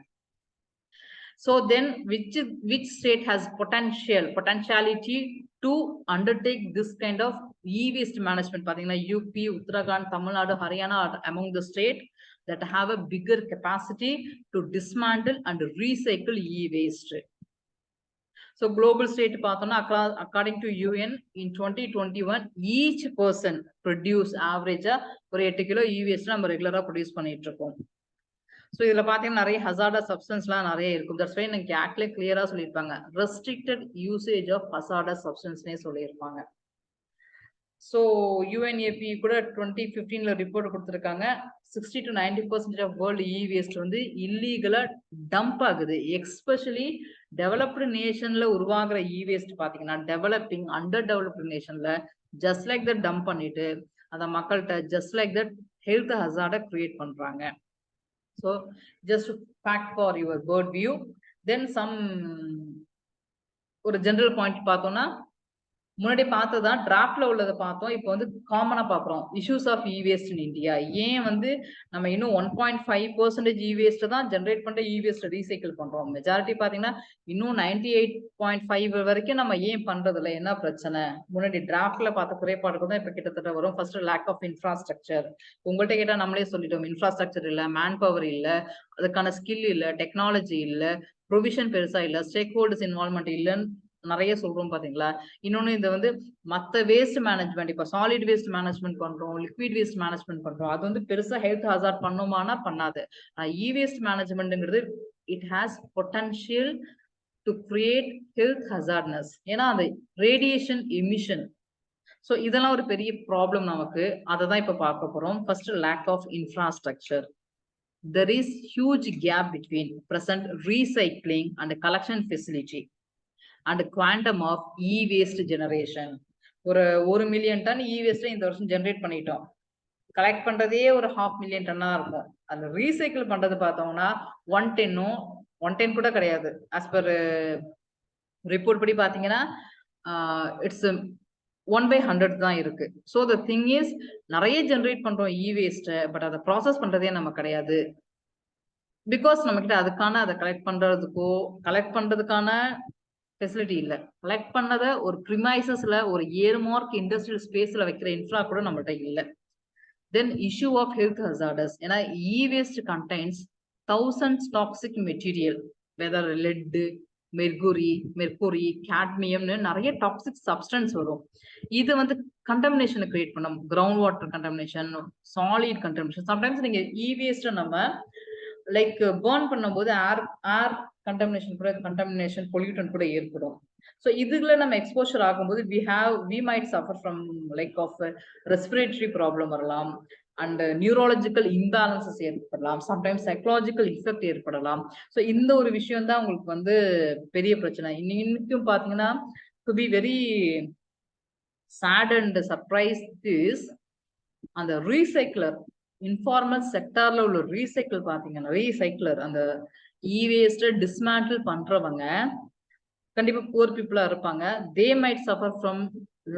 So then which state has potentiality to undertake this kind of e-waste management? பாத்தீங்கன்னா UP, Uttarakhand, Tamil Nadu, Haryana are among the state that have a bigger capacity to dismantle and recycle e-waste. So global state பாத்தோம்னா according to UN in 2021 each person produce average ஒரு 8 kilo e-waste நம்ம ரெகுலரா produce பண்ணிட்டு இருக்கோம். So இதுல பாத்தீங்கன்னா நிறைய hazardous சப்ஸ்டன்ஸ்லாம் நிறைய இருக்கும். தட்ஸ் வை எனக்கு ஆக்ட்ல கிளியரா சொல்லியிருப்பாங்க, ரெஸ்ட்ரிக்டட் யூசேஜ் ஆஃப் ஹசார்டஸ் சப்ஸ்டன்ஸ்னே சொல்லியிருப்பாங்க. ஸோ யுஎன்ஏபி கூட 2015 ரிப்போர்ட் கொடுத்துருக்காங்க, 60 to 90% ஆஃப் வேர்ல்டு இ-வேஸ்ட் வந்து இல்லீகலா டம்ப் ஆகுது. எஸ்பெஷலி டெவலப்டு நேஷன்ல உருவாகிற இ-வேஸ்ட் பாத்தீங்கன்னா டெவலப்பிங் அண்டர் டெவலப்டு நேஷன்ல ஜஸ்ட் லைக் தட் டம்ப் பண்ணிட்டு அந்த மக்கள்கிட்ட ஜஸ்ட் லைக் தட் ஹெல்த் ஹசார்டை கிரியேட் பண்றாங்க. So just fact for your bird view. Then some ஒரு general point பார்த்தோம்னா முன்னாடி பார்த்ததான் டிராஃப்ட்ல உள்ளதை பார்த்தோம். இப்போ வந்து காமனா பாக்குறோம் இஷ்யூஸ் ஆஃப் இ-வேஸ்ட் இன் இந்தியா. ஏன் வந்து நம்ம இன்னும் 1.5% இ-வேஸ்ட் தான் ஜென்ரேட் பண்ற இ-வேஸ்ட் ரீசைக்கிள் பண்றோம். மெஜாரிட்டி பாத்தீங்கன்னா இன்னும் 98.5 வரைக்கும் நம்ம ஏன் பண்றது இல்லை, என்ன பிரச்சனை? முன்னாடி டிராஃப்ட்ல பார்த்த குறைபாடுகள் தான் இப்ப கிட்டத்தட்ட வரும். First lack of infrastructure. உங்கள்கிட்ட கேட்டா நம்மளே சொல்லிட்டோம், இன்ஃப்ராஸ்ட்ரக்சர் இல்ல, மேன் பவர் இல்ல, அதுக்கான ஸ்கில் இல்ல, டெக்னாலஜி இல்ல, ப்ரொவிஷன் பெருசா இல்ல, ஸ்டேக் ஹோல்டர்ஸ் இன்வால்வ்மெண்ட் இல்லன்னு நிறைய சொல்றோம் பாத்தீங்களா. இன்னொன்னு இந்த வந்து மத்த வேஸ்ட் மேனேஜ்மெண்ட், இப்ப சாலிட் வேஸ்ட் மேனேஜ்மெண்ட் பண்றோம், லிக்விட் வேஸ்ட் மேனேஜ்மெண்ட் பண்றோம், அது வந்து பெருசா ஹெல்த் ஹசார்ட் பண்ணுமானா பண்ணாது. இ வேஸ்ட் மேனேஜ்மெண்ட்ங்கிறது it has potential to create health hazardness. ஏன்னா அந்த ரேடியேஷன் எமிஷன், ஸோ இதெல்லாம் ஒரு பெரிய ப்ராப்ளம் நமக்கு. அதை தான் இப்ப பார்க்க போறோம். First lack of infrastructure. There is huge gap between present recycling and collection facility and quantum of e-waste generation. ஒரு 1 மில்லியன் டன் இ-வேஸ்ட் இந்த வருஷம் ஜெனரேட் பண்ணிட்டோம். கலெக்ட் பண்றதே ஒரு 0.5 மில்லியன் டன்னா இருக்கும். அந்த ரீசைக்கிள் பண்றது பார்த்தோம்னா 110 கூட கிடையாது. ஆஸ் பர் ரிப்போர்ட் படி பாத்தீங்கன்னா இட்ஸ் 1/100 தான் இருக்கு. ஸோ த திங் இஸ் நிறைய ஜெனரேட் பண்றோம் இ-வேஸ்ட், பட் அதை ப்ராசஸ் பண்றதே நம்ம கிடையாது. பிகாஸ் நம்ம கிட்ட அதுக்கான அதை கலெக்ட் பண்றதுக்கான ஃபெசிலிட்டி இல்ல. கலெக்ட் பண்ணதை ஒரு ப்ரிமைசஸ்ல ஒரு ஏர்மார்க் இண்டஸ்ட்ரியல் ஸ்பேஸ்ல வைக்கிற இன்ஃப்ரா கூட நம்மகிட்ட இல்ல. Then issue of health hazards. ஏன்னா e waste contains thousands toxic material, whether lead, mercury, கேட்மியம்னு நிறைய டாக்ஸிக் சப்ஸ்டன்ஸ் வரும். இது வந்து கண்டமினேஷனை கிரியேட் பண்ணும். Ground water contamination, solid contamination. Sometimes நீங்க இ-வேஸ்ட் நம்ம லைக் பர்ன் பண்ணும்போது ஏர் கண்டமினேஷன் பொல்யூட்டன் கூட ஏற்படும். ஸோ இதுல நம்ம எக்ஸ்போஷர் ஆகும்போது we might suffer from like of respiratory problem வரலாம், அண்ட் நியூரோலஜிக்கல் இம்பேலன்சஸ் ஏற்படலாம், சம்டைம்ஸ் சைக்கலாஜிக்கல் இஃபெக்ட் ஏற்படலாம். ஸோ இந்த ஒரு விஷயம் தான் உங்களுக்கு வந்து பெரிய பிரச்சனை. இன்னைக்கும் பாத்தீங்கன்னா to be very sad and surprise is அந்த ரீசைக்கிளர், இன்ஃபார்மல் செக்டார்ல உள்ள ரீசைக்கிளர் அந்த இ-வேஸ்ட் டிஸ்மேண்டில் பண்றவங்க கண்டிப்பா புவர் பீப்புளா இருப்பாங்க. They might suffer from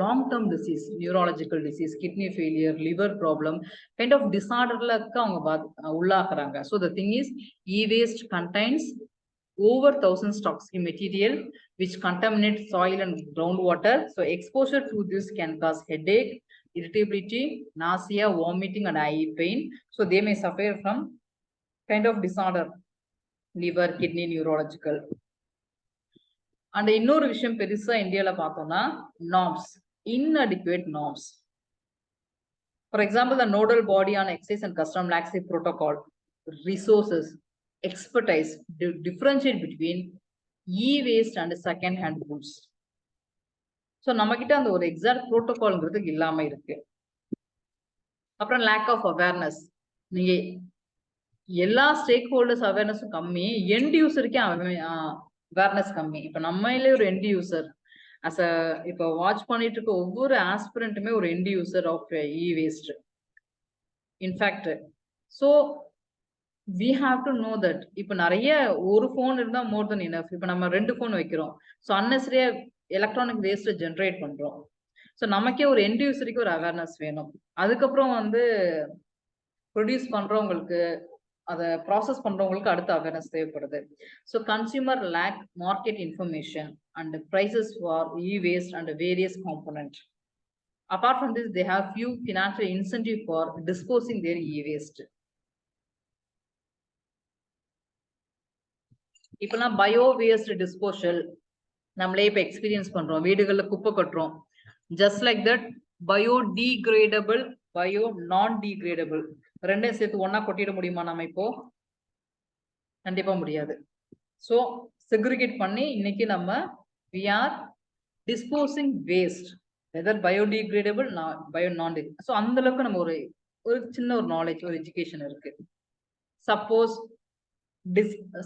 long term disease, neurological disease, kidney failure, liver problem, kind of டிசார்டர்லுக்கு அவங்க உள்ளாக்குறாங்க. So the thing is e waste contains over thousands toxic material which contaminate soil and groundwater. So exposure to this can cause headache, irritability, nausea, vomiting and eye pain. So they may suffer from kind of disorder, liver, kidney, neurological. And இன்னொரு விஷயம் பெருசா இந்தியால பார்த்தோம்னா norms, inadequate norms. For example, the nodal body on excise and custom laxity protocol resources, expertise, differentiate between e-waste and second hand goods. So நம்மகிட்ட அந்த ஒரு exact புரோட்டோகால்ங்கிறது இல்லாம இருக்கு. அப்புறம் lack of awareness. நீங்க எல்லா ஸ்டேக் ஹோல்டர்ஸ் அவேர்னஸும் கம்மி, எண்ட் யூசருக்கே அவேர்னஸ் கம்மி. இப்ப நம்மளே ஒரு எண்ட் யூசர் அஸ் அ இப்போ வாட்ச் பண்ணிட்டு இருக்க ஒவ்வொரு ஆஸ்பிரண்ட்டுமே ஒரு end user of e waste in fact. So we have to know that. இப்போ நிறைய ஒரு ஃபோன் இருந்தா மோர் தென் இனஃப். இப்போ நம்ம 2 ஃபோன் வைக்கிறோம், ஸோ அன்னெசரியா எலக்ட்ரானிக் வேஸ்ட் ஜென்ரேட் பண்றோம். ஸோ நமக்கே ஒரு எண்ட் யூசருக்கு ஒரு அவேர்னஸ் வேணும். அதுக்கப்புறம் வந்து ப்ரொடியூஸ் பண்றவங்களுக்கு, அதை ப்ராசஸ் பண்றவங்களுக்கு அடுத்த அவேர்னஸ் தேவைப்படுது. So consumer lack market information and prices for e waste and various component. Apart from this, they have few financial incentive for disposing their e waste. இப்பெல்லாம் பயோ வேஸ்ட் டிஸ்போசல் நம்மளே இப்போ experience பண்றோம். வீடுகள்ல குப்பை கட்டுறோம். Just like that biodegradable, bio non degradable ரெண்டையும் சேர்த்து ஒன்னா கொட்டிட முடியுமா நம்ம இப்போ? கண்டிப்பா முடியாது. ஸோ செக்ரிகேட் பண்ணி இன்னைக்கு நம்ம we are disposing waste, whether biodegradable, bio non. So அந்த அளவுக்கு நம்ம ஒரு சின்ன ஒரு நாலேஜ், ஒரு எஜுகேஷன் இருக்கு. சப்போஸ்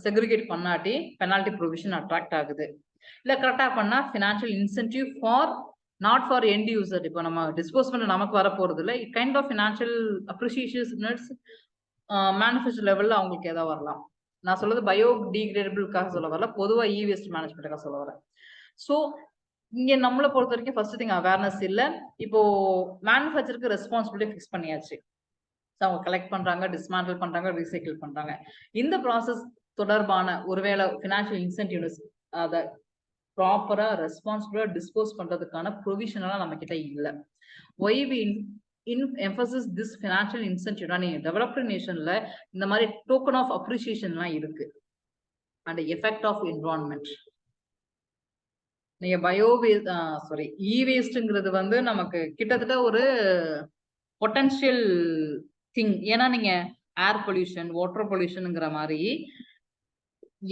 செக்ரிகேட் பண்ணாட்டி பெனால்டி ப்ரொவிஷன் அட்ராக்ட் ஆகுது. இல்ல கரெக்டா பண்ணா financial incentive for not for end user. இப்போ நம்ம டிஸ்போஸ் பண்ண நமக்கு வர போறது இல்லை. It kind of financial appreciations manufacture லெவல்ல அவங்களுக்கு ஏதாவது வரலாம். நான் சொல்றது பயோ டீக்ரேடபிள்காக சொல்ல வரல, பொதுவா இ வேஸ்ட் மேனேஜ்மெண்ட்டுக்காக சொல்ல வரேன். ஸோ இங்க நம்மளை பொறுத்த வரைக்கும் ஃபர்ஸ்ட் திங் அவேர்னஸ் இல்லை. இப்போ மேனுஃபேக்சருக்கு ரெஸ்பான்சிபிலிட்டி ஃபிக்ஸ் பண்ணியாச்சு. ஸோ அவங்க கலெக்ட் பண்றாங்க, டிஸ்மேண்டில் பண்றாங்க, ரீசைக்கிள் பண்றாங்க. இந்த ப்ராசஸ் தொடர்பான ஒருவேளை ஃபினான்ஷியல் இன்சென்டிவ்ஸ் அதை ப்ராப்பரா ரெஸ்பான்சிபிளா டிஸ்போஸ் பண்றதுக்கான ப்ரொவிஷன் எல்லாம் நம்ம கிட்ட இல்ல. Why we emphasis this financial incentive? நீங்க டெவலப்டு நேஷன்ல இந்த மாதிரி டோக்கன் ஆஃப் அப்ரிசியேஷன் எல்லாம் இருக்கு. And effect of environment. நீங்க பயோ சாரி இ வேஸ்ட்ங்கிறது வந்து நமக்கு கிட்டத்தட்ட ஒரு பொட்டன்ஷியல் திங். ஏன்னா நீங்க ஏர் பொல்யூஷன், வாட்டர் பொல்யூஷன்ங்கிற மாதிரி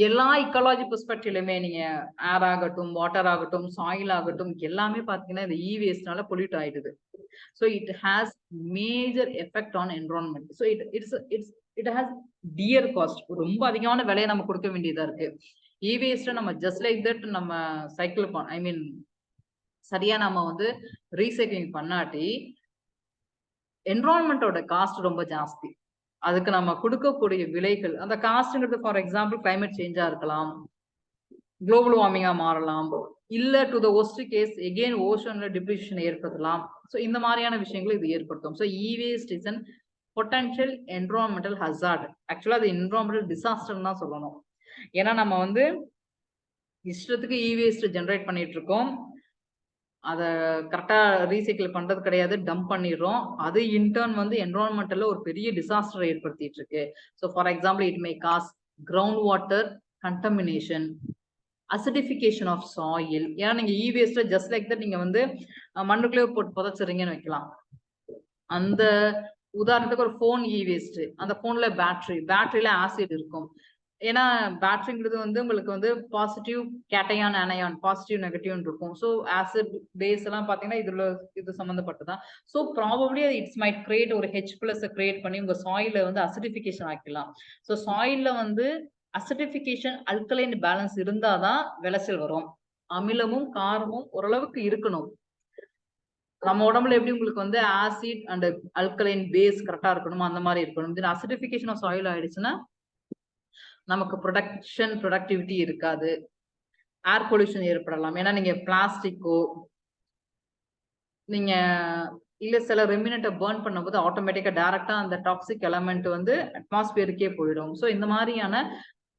எல்லா இக்காலஜி பெர்ஸ்பெக்டிவ்லயுமே நீங்க ஏர் ஆகட்டும், வாட்டர் ஆகட்டும், சாயில் ஆகட்டும், எல்லாமே பாத்தீங்கன்னா இந்த இ வேஸ்ட்னால பொல்யூட் ஆயிடுது. So it has major effect on environment. So it has dear cost. ரொம்ப அதிகமான விலையை நம்ம கொடுக்க வேண்டியதா இருக்கு. இ வேஸ்ட் நம்ம ஜஸ்ட் லைக் தட் நம்ம சைக்கிள் ஐ மீன் சரியா நம்ம வந்து ரீசைக்ளிங் பண்ணாட்டி என்விரான்மெண்டோட காஸ்ட் ரொம்ப ஜாஸ்தி. அதுக்கு நம்ம கொடுக்கக்கூடிய விலைகள், அந்த காஸ்ட்ங்கிறது ஃபார் எக்ஸாம்பிள் கிளைமேட் சேஞ்சா இருக்கலாம், குளோபல் வார்மிங்கா மாறலாம், இல்ல to the worst case again ஓஷன்ல டிப்ளீஷன் ஏற்படுத்தலாம். ஸோ இந்த மாதிரியான விஷயங்கள் இது ஏற்படுத்தும். So e waste is an potential environmental hazard. ஆக்சுவலா அது என்விரான்மெண்டல் டிசாஸ்டர் தான் சொல்லணும். ஏன்னா நம்ம வந்து இஷ்டத்துக்கு இ வேஸ்ட் ஜென்ரேட் பண்ணிட்டு இருக்கோம், அதை கரெக்டா ரீசைக்கிள் பண்றது கிடையாது, டம்ப் பண்ணிடுறோம். அது இன்டர்ன் வந்து என்விரான்மெண்டல்ல ஒரு பெரிய டிசாஸ்டர் ஏற்படுத்திட்டு இருக்கு. So for example it may cause ground water contamination, acidification of soil. ஏன்னா நீங்க e waste just like that நீங்க வந்து மண்ணுக்குள்ளே போட்டு புதைச்சிருங்கன்னு வைக்கலாம். அந்த உதாரணத்துக்கு ஒரு போன் இ வேஸ்ட், அந்த போன்ல பேட்டரியில ஆசிட் இருக்கும். ஏன்னா பேட்டரிங்கிறது வந்து உங்களுக்கு வந்து positive cation, anion, positive negative இருக்கும். ஸோ ஆசிட் பேஸ் எல்லாம் பாத்தீங்கன்னா இது சம்பந்தப்பட்டதான். So probably it's might create ஒரு H+ கிரியேட் பண்ணி உங்க சாயில வந்து அசிடிஃபிகேஷன் ஆக்கலாம். ஸோ சாயில்ல வந்து அசிடிஃபிகேஷன், அல்கலைன் பேலன்ஸ் இருந்தாதான் விளைச்சல் வரும். அமிலமும் காரமும் ஓரளவுக்கு இருக்கணும். நம்ம உடம்புல எப்படி உங்களுக்கு வந்து ஆசிட் அண்ட் அல்கலைன் பேஸ் கரெக்டா இருக்கணுமோ அந்த மாதிரி இருக்கணும். இது அசிடிஃபிகேஷன் ஆஃப் சாயில் ஆயிடுச்சுன்னா நமக்கு ப்ரொடக்டிவிட்டி இருக்காது, ஏர் பொல்யூஷன் ஏற்படலாம். ஏன்னா நீங்க பிளாஸ்டிக்கோ நீங்க இல்ல சில ரெமினண்ட்டை பர்ன் பண்ணும்போது ஆட்டோமேட்டிக்கா டைரக்டா அந்த டாக்ஸிக் எலமெண்ட் வந்து அட்மாஸ்பியருக்கே போயிடும். ஸோ இந்த மாதிரியான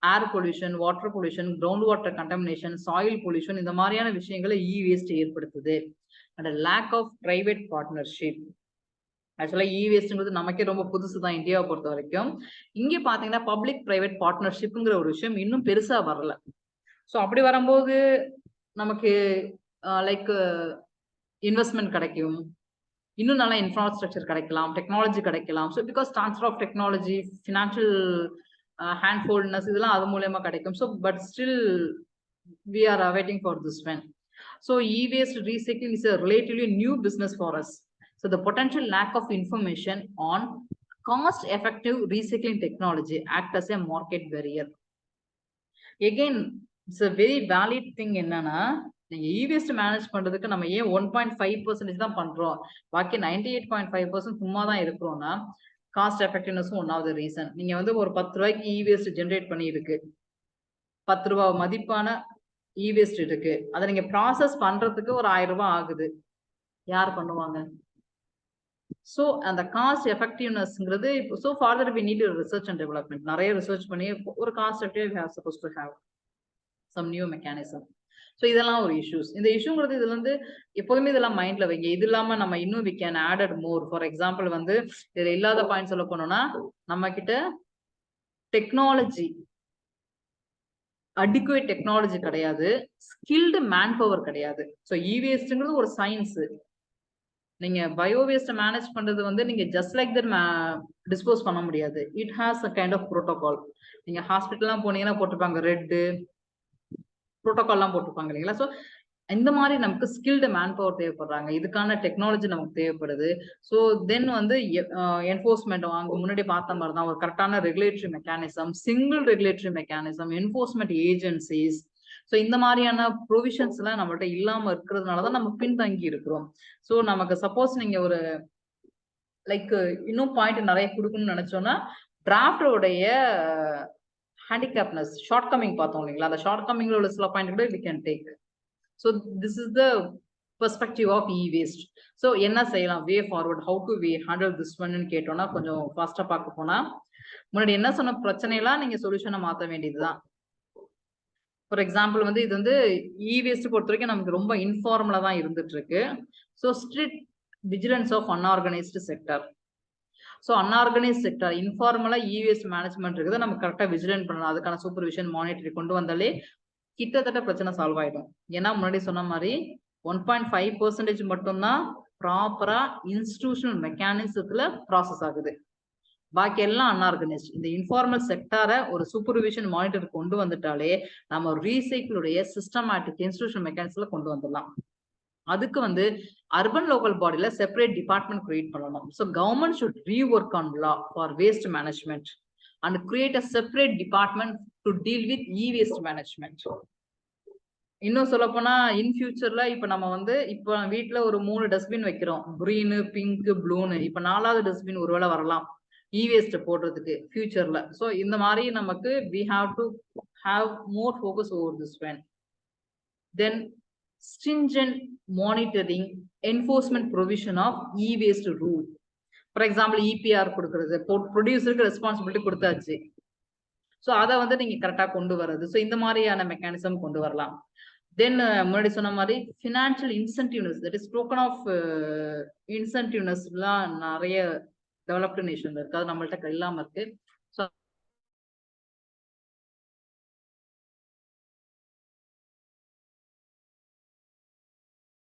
air pollution, water pollution, ground water contamination, soil pollution, இந்த மாதிரியான விஷயங்களை இ வேஸ்ட் ஏற்படுத்துது. And lack of private partnership. ஆக்சுவலா இ வேஸ்ட்ங்கிறது நமக்கே ரொம்ப புதுசு தான் இந்தியாவை பொறுத்த வரைக்கும். இங்க பாத்தீங்கன்னா பப்ளிக் பிரைவேட் பார்ட்னர்ஷிப்ங்கிற ஒரு விஷயம் இன்னும் பெருசா வரல. ஸோ அப்படி வரும்போது நமக்கு லைக் இன்வெஸ்ட்மெண்ட் கிடைக்கும், இன்னும் நல்லா இன்ஃப்ராஸ்ட்ரக்சர் கிடைக்கலாம், டெக்னாலஜி கிடைக்கலாம். So because transfer of technology, financial handholding இதெல்லாம் அது மூலயமா கிடைக்கும். So but still we are awaiting for this one. So e-waste recycling is a relatively new business for us. So the potential lack of information on cost effective recycling technology act as a market barrier. Again, it's a very valid thing. என்னன்னா நீங்க e-waste manage பண்றதுக்கு நம்ம ஏன் 1.5% தான் பண்றோம், பாக்கி 98.5% சும்மா தான் இருக்கிறோம்னா காஸ்ட் எஃபெக்டிவ்னஸும் ஒன் ஆஃப் த ரீசன். நீங்க வந்து ஒரு 10 ரூபாய்க்கு e-waste ஜென்ரேட் பண்ணி இருக்கு, 10 ரூபாய் மதிப்பான e-waste இருக்கு, அதை நீங்க ப்ராசஸ் பண்றதுக்கு ஒரு 1000 ரூபாய் ஆகுது. யார் பண்ணுவாங்க? ஸோ அந்த காஸ்ட் எஃபெக்டிவ்னஸ்ங்கிறது இப்போ so further we need research and development. நிறைய ரிசர்ச் பண்ணி ஒரு cost effective have suppose to have some new mechanism. So இதெல்லாம் ஒரு இஷ்யூஸ். இந்த இஷ்யூங்கிறது இதுல வந்து எப்போதுமே இதெல்லாம் மைண்ட்ல வைங்க. இது இல்லாம நம்ம இன்னும் we can added more. For example வந்து இதுல இல்லாத பாயிண்ட் சொல்ல போனோம்னா நம்ம கிட்ட டெக்னாலஜி, அடிக்குவேட் டெக்னாலஜி கிடையாது, ஸ்கில்டு மேன் பவர் கிடையாது. ஸோ இவேஸ்ட்ங்கிறது ஒரு சயின்ஸ். நீங்க பயோ வேஸ்ட் மேனேஜ் பண்றது வந்து நீங்க ஜஸ்ட் லைக் தட் டிஸ்போஸ் பண்ண முடியாது. It has a kind of protocol. நீங்க ஹாஸ்பிட்டல்லாம் போனீங்கன்னா போட்டிருப்பாங்க ரெட் ப்ரோட்டோகால்லாம் போட்டிருப்பாங்க இல்லைங்களா? ஸோ இந்த மாதிரி நமக்கு ஸ்கில்டு மேன் பவர் தேவைப்படுறாங்க, இதுக்கான டெக்னாலஜி நமக்கு தேவைப்படுது. ஸோ தென் வந்து என்ஃபோர்ஸ்மெண்ட் அங்கே முன்னாடி பார்த்த மாதிரி தான் ஒரு கரெக்டான regulatory mechanism, single regulatory mechanism, enforcement agencies. So இந்த மாதிரியான ப்ரொவிஷன்ஸ் எல்லாம் நம்மள்ட்ட இல்லாம இருக்கிறதுனாலதான் நம்ம பின்தங்கி இருக்கிறோம். ஸோ நமக்கு சப்போஸ் நீங்க ஒரு லைக் இன்னும் பாயிண்ட் நிறைய கொடுக்கணும்னு நினைச்சோம்னா டிராஃப்டோடைய ஹேண்டிகேப்னஸ், ஷார்ட் கமிங் பார்த்தோம் இல்லைங்களா? அந்த ஷார்ட் கமிங்ல உள்ள சில பாயிண்ட் கூட we can take. So this is the perspective of e-waste. So என்ன செய்யலாம், வே forward, how to we handle this one ன்னு கேட்டோம்னா கொஞ்சம் ஃபாஸ்டா பார்க்க போனா முன்னாடி என்ன சொன்ன பிரச்சனையெல்லாம் நீங்க சொல்யூஷனை மாற்ற வேண்டியதுதான். ஃபார் எக்ஸாம்பிள் வந்து இது வந்து இ-வேஸ்ட் பொறுத்த வரைக்கும் நமக்கு ரொம்ப இன்ஃபார்மலா தான் இருந்துட்டு இருக்கு. So strict vigilance of unorganised sector. So unorganised sector இன்ஃபார்மலா இ-வேஸ்ட் மேனேஜ்மெண்ட் இருக்குது, நம்ம கரெக்டாக விஜிலன்ட் பண்ணலாம். அதுக்கான சூப்பர்விஷன் மானிட்டரி கொண்டு வந்தாலே கிட்டத்தட்ட பிரச்சனை சால்வ் ஆயிடும். ஏன்னா முன்னாடி சொன்ன மாதிரி 1.5% மட்டும்தான் ப்ராப்பரா இன்ஸ்டிடியூஷனல் மெக்கானிசத்துல ப்ராசஸ் ஆகுது, பாக்கி எல்லாம் அன்ஆர்கனைஸ்ட். இந்த இன்ஃபார்மல் செக்டாரை ஒரு சூப்பர்விஷன் மானிட்டர் கொண்டு வந்துட்டாலே நம்ம ரீசைக்கிளுடைய சிஸ்டமேட்டிக் இன்ஸ்டிடியூஷனல் மெக்கானிசத்துல கொண்டு வந்துடலாம். அதுக்கு வந்து அர்பன் லோக்கல் பாடியில செப்பரேட் டிபார்ட்மெண்ட் கிரியேட் பண்ணணும். So government should rework on law for waste management and create a separate department to deal with e-waste management. இன்னும் சொல்ல போனா இன் ஃபியூச்சர்ல இப்ப நம்ம வந்து இப்ப வீட்டுல ஒரு 3 டஸ்ட்பின் வைக்கிறோம், கிரீனு, பிங்க், ப்ளூன்னு. இப்ப 4வது டஸ்ட்பின் ஒருவேளை வரலாம் இ-வேஸ்ட் போடுறதுக்கு ஃபியூச்சர்ல. ஸோ இந்த மாதிரி நமக்கு we have to have more focus over this one. Then stringent monitoring, enforcement provision of e-waste rule. For example EPR கொடுக்கறது, ப்ரொடியூசருக்கு ரெஸ்பான்சிபிலிட்டி கொடுத்தாச்சு. ஸோ அதை வந்து நீங்க கரெக்டா கொண்டு வர்றது. ஸோ இந்த மாதிரியான மெக்கானிசம் கொண்டு வரலாம். தென் முன்னாடி சொன்ன மாதிரி financial incentives, that is token of இன்சென்டிவ்னஸ்லாம் நிறைய டெவலப்டு நேஷன்ல இருக்கு, அது நம்மள்ட்ட இல்லாம இருக்கு. ஸோ